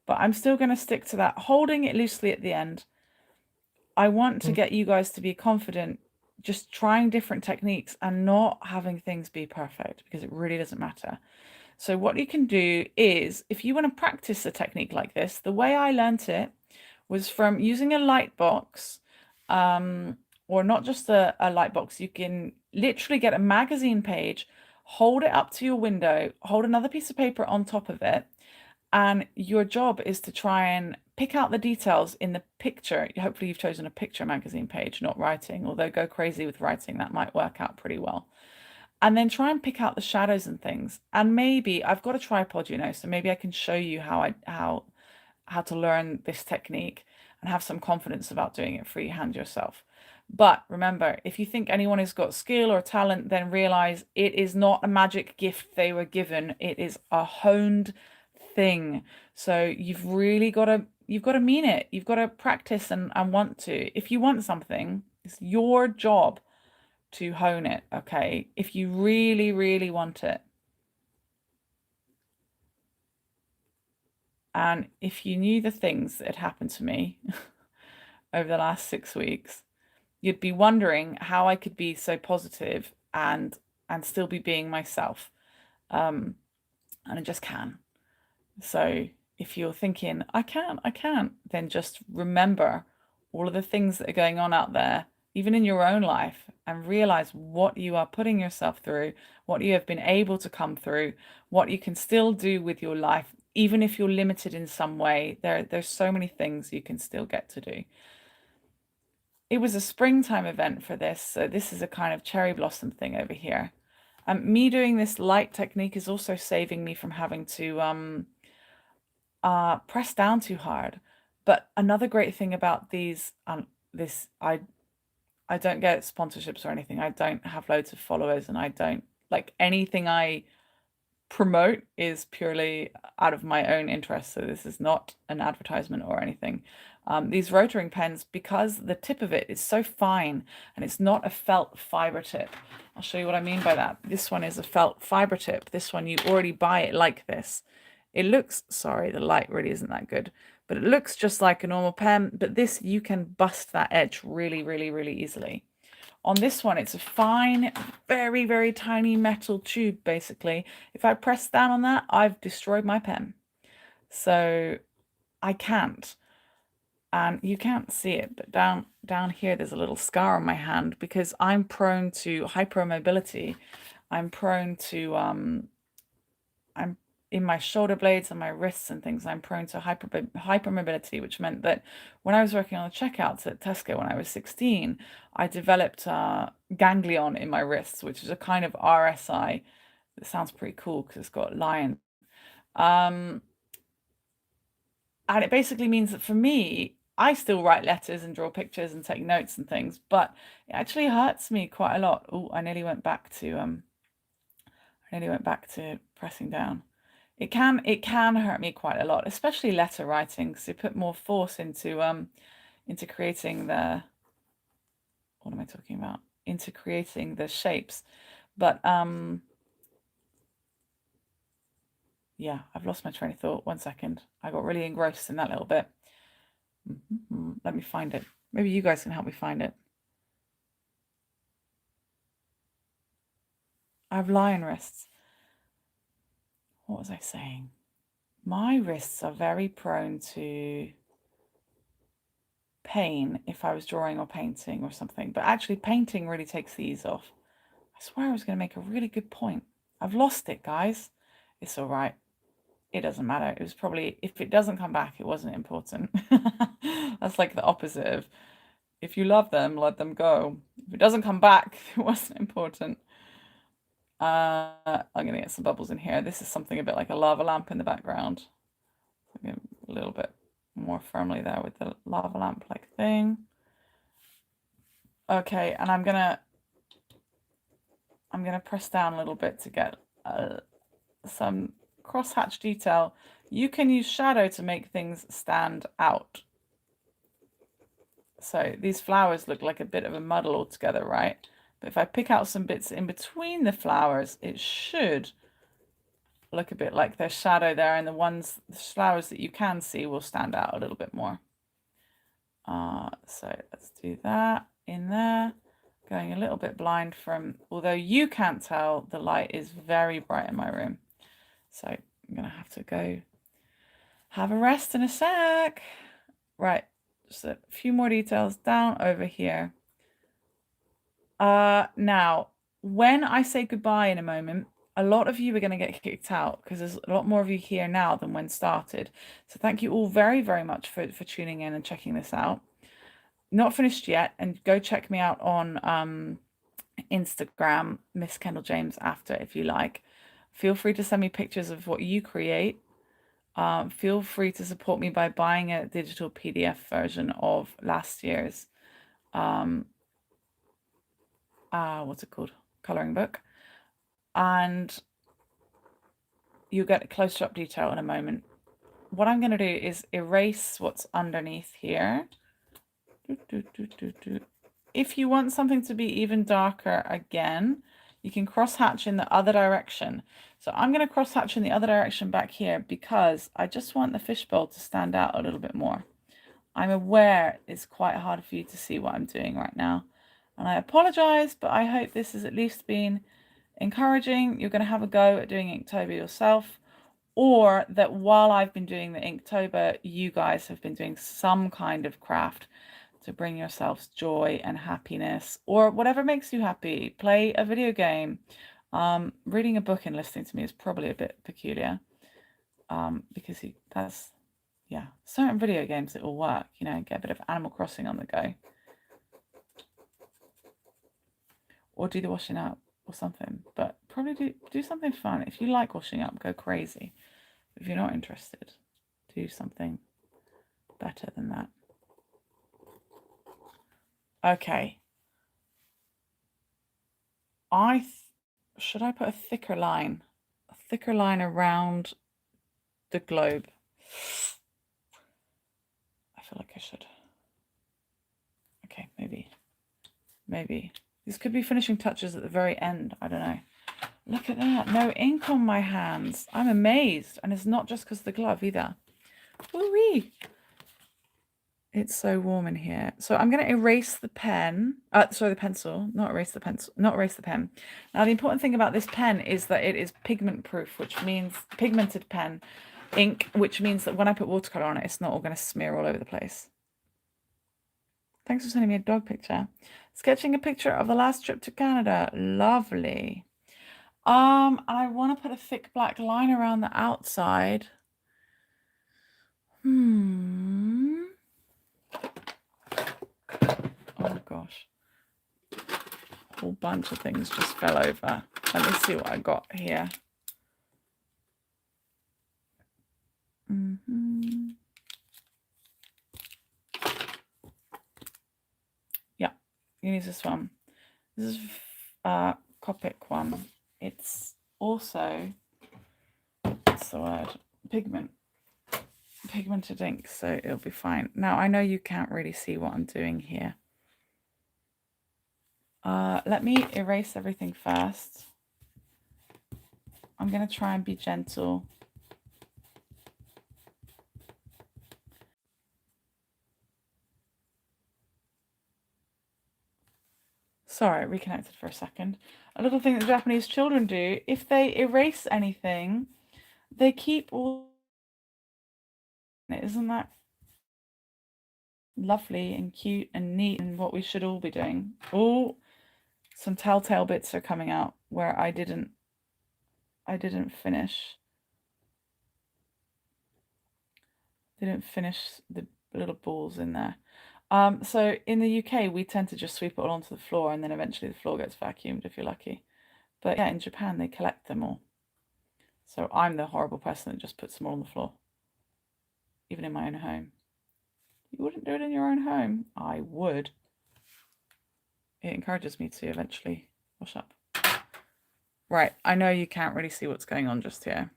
but I'm still going to stick to that, holding it loosely at the end. I want to get you guys to be confident, just trying different techniques and not having things be perfect, because it really doesn't matter. So what you can do is, if you want to practice a technique like this, the way I learnt it was from using a light box, or not just a light box. You can literally get a magazine page, hold it up to your window, hold another piece of paper on top of it, and your job is to try and pick out the details in the picture. Hopefully you've chosen a picture magazine page, not writing, although go crazy with writing, that might work out pretty well. And then try and pick out the shadows and things. And maybe I've got a tripod, you know, so maybe I can show you how to learn this technique and have some confidence about doing it freehand yourself. But remember, if you think anyone has got skill or talent, then realize it is not a magic gift they were given. It is a honed thing. So you've really got to mean it. You've got to practice and want to. If you want something, it's your job to hone it, okay? If you really, really want it. And if you knew the things that had happened to me over the last 6 weeks, you'd be wondering how I could be so positive and still be being myself. And I just can. So if you're thinking, I can't, then just remember all of the things that are going on out there, even in your own life, and realize what you are putting yourself through, what you have been able to come through, what you can still do with your life, even if you're limited in some way. There's so many things you can still get to do. It was a springtime event for this, so this is a kind of cherry blossom thing over here. Me doing this light technique is also saving me from having to press down too hard. But another great thing about these, I don't get sponsorships or anything. I don't have loads of followers, and I don't like anything I promote is purely out of my own interest. So this is not an advertisement or anything. These Rotaring pens, because the tip of it is so fine and it's not a felt fiber tip. I'll show you what I mean by that. This one is a felt fiber tip. This one, you already buy it like this. It looks, sorry, the light really isn't that good, but it looks just like a normal pen. But this, you can bust that edge really, really, really easily. On this one, it's a fine, very, very tiny metal tube, basically. If I press down on that, I've destroyed my pen. So I can't. And you can't see it, but down here, there's a little scar on my hand because I'm prone to hypermobility. I'm prone to, I'm in my shoulder blades and my wrists and things, I'm prone to hypermobility, which meant that when I was working on the checkouts at Tesco when I was 16, I developed ganglion in my wrists, which is a kind of RSI. It sounds pretty cool because it's got lion. And it basically means that for me, I still write letters and draw pictures and take notes and things, but it actually hurts me quite a lot. Oh, I nearly went back to pressing down. It can hurt me quite a lot, especially letter writing, because you put more force into creating the, what am I talking about? Into creating the shapes. But yeah, I've lost my train of thought. 1 second. I got really engrossed in that little bit. Let me find it. Maybe you guys can help me find it. I have lion wrists. What was I saying? My wrists are very prone to pain if I was drawing or painting or something, but actually painting really takes the ease off. I swear I was going to make a really good point. I've lost it, guys. It's all right. It doesn't matter. It was probably, if it doesn't come back, it wasn't important. That's like the opposite of, if you love them, let them go. If it doesn't come back, it wasn't important. I'm going to get some bubbles in here. This is something a bit like a lava lamp in the background. A little bit more firmly there with the lava lamp like thing. Okay, and I'm gonna press down a little bit to get some crosshatch detail. You can use shadow to make things stand out. So these flowers look like a bit of a muddle altogether, right? But if I pick out some bits in between the flowers, it should look a bit like there's shadow there, and the flowers that you can see will stand out a little bit more. So let's do that in there. Going a little bit blind from, although you can't tell, the light is very bright in my room. So I'm gonna have to go have a rest in a sec. Right, just a few more details down over here. Now, when I say goodbye in a moment, a lot of you are going to get kicked out because there's a lot more of you here now than when started. So thank you all very, very much for tuning in and checking this out. Not finished yet, and go check me out on Instagram, Miss Kendal James after, if you like. Feel free to send me pictures of what you create. Feel free to support me by buying a digital PDF version of last year's what's it called? Coloring book. And you'll get a closer up detail in a moment. What I'm going to do is erase what's underneath here. If you want something to be even darker again, you can cross hatch in the other direction. So I'm going to cross hatch in the other direction back here because I just want the fishbowl to stand out a little bit more. I'm aware it's quite hard for you to see what I'm doing right now. And I apologize, but I hope this has at least been encouraging. You're going to have a go at doing Inktober yourself, or that while I've been doing the Inktober, you guys have been doing some kind of craft to bring yourselves joy and happiness, or whatever makes you happy. Play a video game. Reading a book and listening to me is probably a bit peculiar, because that's, yeah, certain video games, it will work, you know, get a bit of Animal Crossing on the go. Or do the washing up or something, but probably do something fun. If you like washing up, go crazy. If you're not interested, do something better than that. Okay. Should I put a thicker line around the globe? I feel like I should. Okay, maybe. These could be finishing touches at the very end. I don't know. Look at that. No ink on my hands. I'm amazed. And it's not just because of the glove either. Woo-wee. It's so warm in here. So I'm going to erase the pen. Sorry, the pencil. Not erase the pencil. Not erase the pen. Now, the important thing about this pen is that it is pigment proof, which means pigmented pen ink, which means that when I put watercolor on it, it's not all going to smear all over the place. Thanks for sending me a dog picture. Sketching a picture of the last trip to Canada. Lovely. And I want to put a thick black line around the outside. Oh gosh. A whole bunch of things just fell over. Let me see what I got here. Yeah, you use this one. This is Copic one. It's also, what's the word? Pigmented ink, so it'll be fine. Now, I know you can't really see what I'm doing here. Let me erase everything first. I'm going to try and be gentle. Sorry, reconnected for a second. A little thing that Japanese children do, if they erase anything, they keep all... Isn't that lovely and cute and neat and what we should all be doing? Oh, some telltale bits are coming out where I didn't finish. Didn't finish the little balls in there. So in the UK, we tend to just sweep it all onto the floor, and then eventually the floor gets vacuumed if you're lucky. But yeah, in Japan, they collect them all. So I'm the horrible person that just puts them all on the floor, even in my own home. You wouldn't do it in your own home? I would. It encourages me to eventually wash up. Right, I know you can't really see what's going on just here.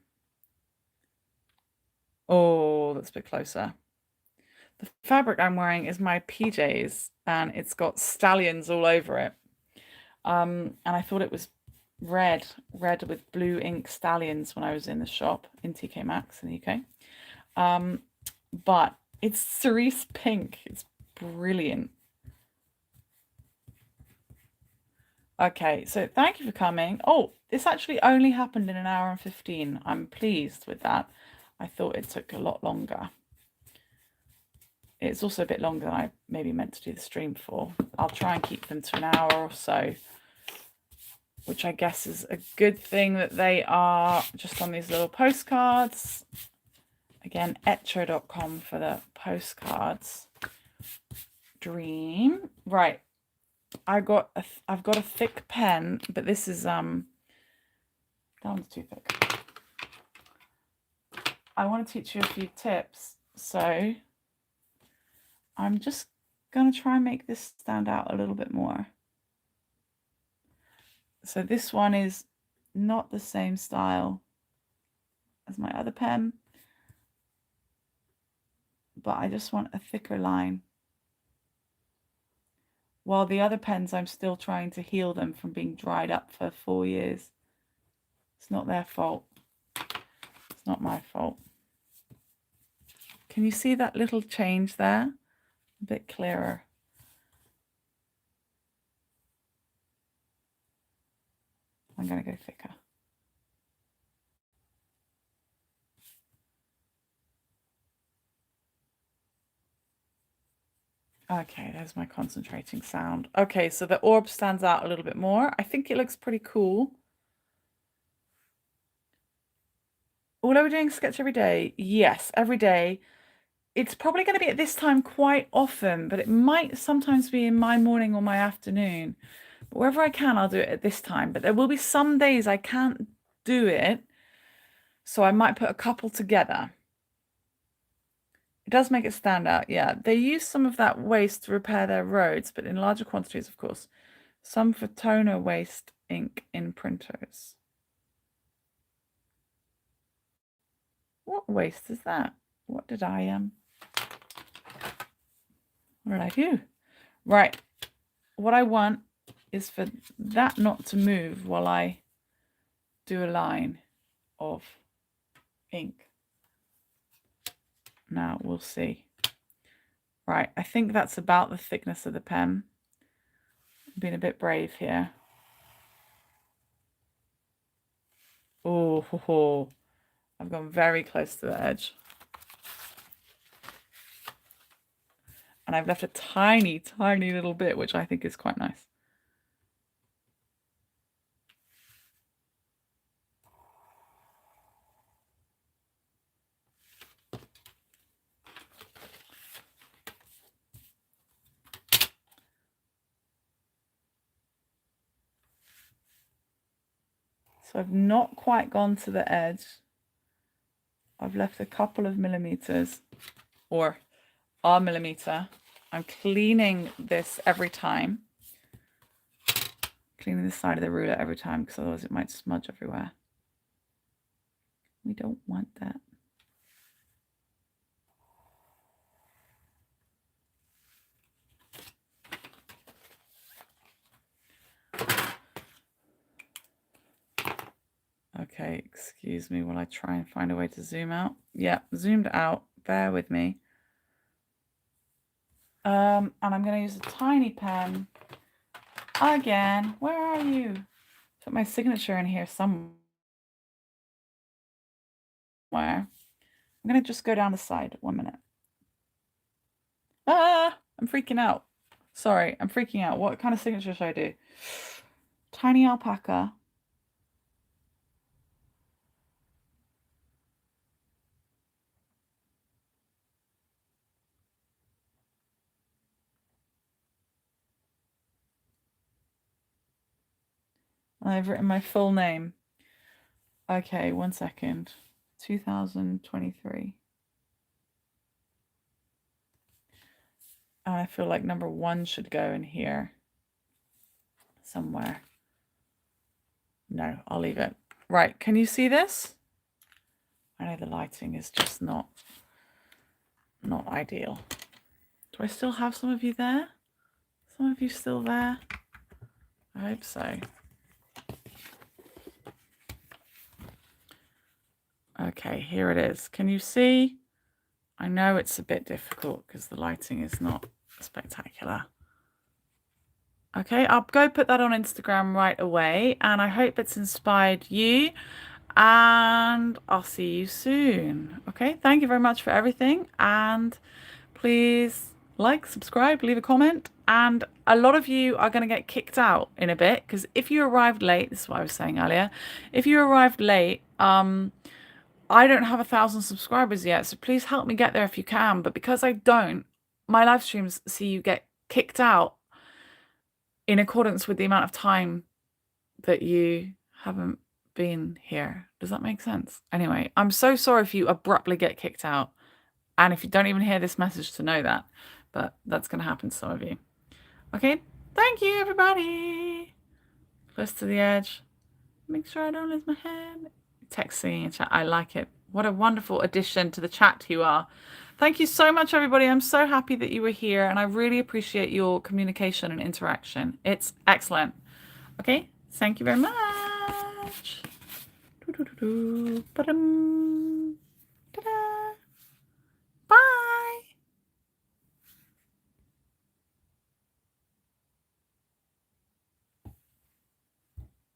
Oh, that's a bit closer. The fabric I'm wearing is my PJs, and it's got stallions all over it. And I thought it was red with blue ink stallions when I was in the shop in TK Maxx in the UK. But it's cerise pink. It's brilliant. Okay, so thank you for coming. Oh, this actually only happened in 1 hour and 15. I'm pleased with that. I thought it took a lot longer. It's also a bit longer than I maybe meant to do the stream for. I'll try and keep them to 1 hour or so, which I guess is a good thing that they are just on these little postcards. Again, Etchr.com for the postcards. Dream. Right. I've got a thick pen, but this is that one's too thick. I want to teach you a few tips, so I'm just gonna try and make this stand out a little bit more. So this one is not the same style as my other pen, but I just want a thicker line. While the other pens, I'm still trying to heal them from being dried up for 4 years. It's not their fault. It's not my fault. Can you see that little change there? A bit clearer. I'm going to go thicker. Okay, there's my concentrating sound. Okay, so the orb stands out a little bit more. I think it looks pretty cool. Well, are we doing sketch every day? Yes, every day. It's probably going to be at this time quite often, but it might sometimes be in my morning or my afternoon. But wherever I can, I'll do it at this time. But there will be some days I can't do it, so I might put a couple together. It does make it stand out, yeah. They use some of that waste to repair their roads, but in larger quantities, of course. Some for toner waste ink in printers. What waste is that? What did I do? Right. What I want is for that not to move while I do a line of ink. Now we'll see. Right, I think that's about the thickness of the pen. I'm being a bit brave here. Oh, I've gone very close to the edge. And I've left a tiny, tiny little bit, which I think is quite nice. So I've not quite gone to the edge. I've left a couple of millimeters, or a millimeter. I'm cleaning this every time. Cleaning the side of the ruler every time, because otherwise it might smudge everywhere. We don't want that. Okay, excuse me while I try and find a way to zoom out. Yeah, zoomed out. Bear with me. And I'm going to use a tiny pen again. Where are you? Put my signature in here somewhere. I'm going to just go down the side. 1 minute. Ah, I'm freaking out. Sorry, I'm freaking out. What kind of signature should I do? Tiny alpaca. I've written my full name. Okay, 1 second. 2023. I feel like number 1 should go in here somewhere. No, I'll leave it. Right, can you see this? I know the lighting is just not ideal. Do I still have some of you there? Some of you still there? I hope so. Okay, here it is. Can you see? I know it's a bit difficult because the lighting is not spectacular. Okay, I'll go put that on Instagram right away, and I hope it's inspired you, and I'll see you soon. Okay, thank you very much for everything, and please like, subscribe, leave a comment, and a lot of you are going to get kicked out in a bit, because if you arrived late, this is what I was saying earlier, if you arrived late, I don't have 1,000 subscribers yet, so please help me get there if you can, but because I don't, my live streams see you get kicked out in accordance with the amount of time that you haven't been here. Does that make sense? Anyway, I'm so sorry if you abruptly get kicked out, and if you don't even hear this message to know that, but that's going to happen to some of you. Okay, thank you, everybody. Close to the edge. Make sure I don't lose my head. Texting in chat, I like it. What a wonderful addition to the chat you are. Thank you so much, everybody. I'm so happy that you were here, and I really appreciate your communication and interaction. It's excellent. Okay, thank you very much.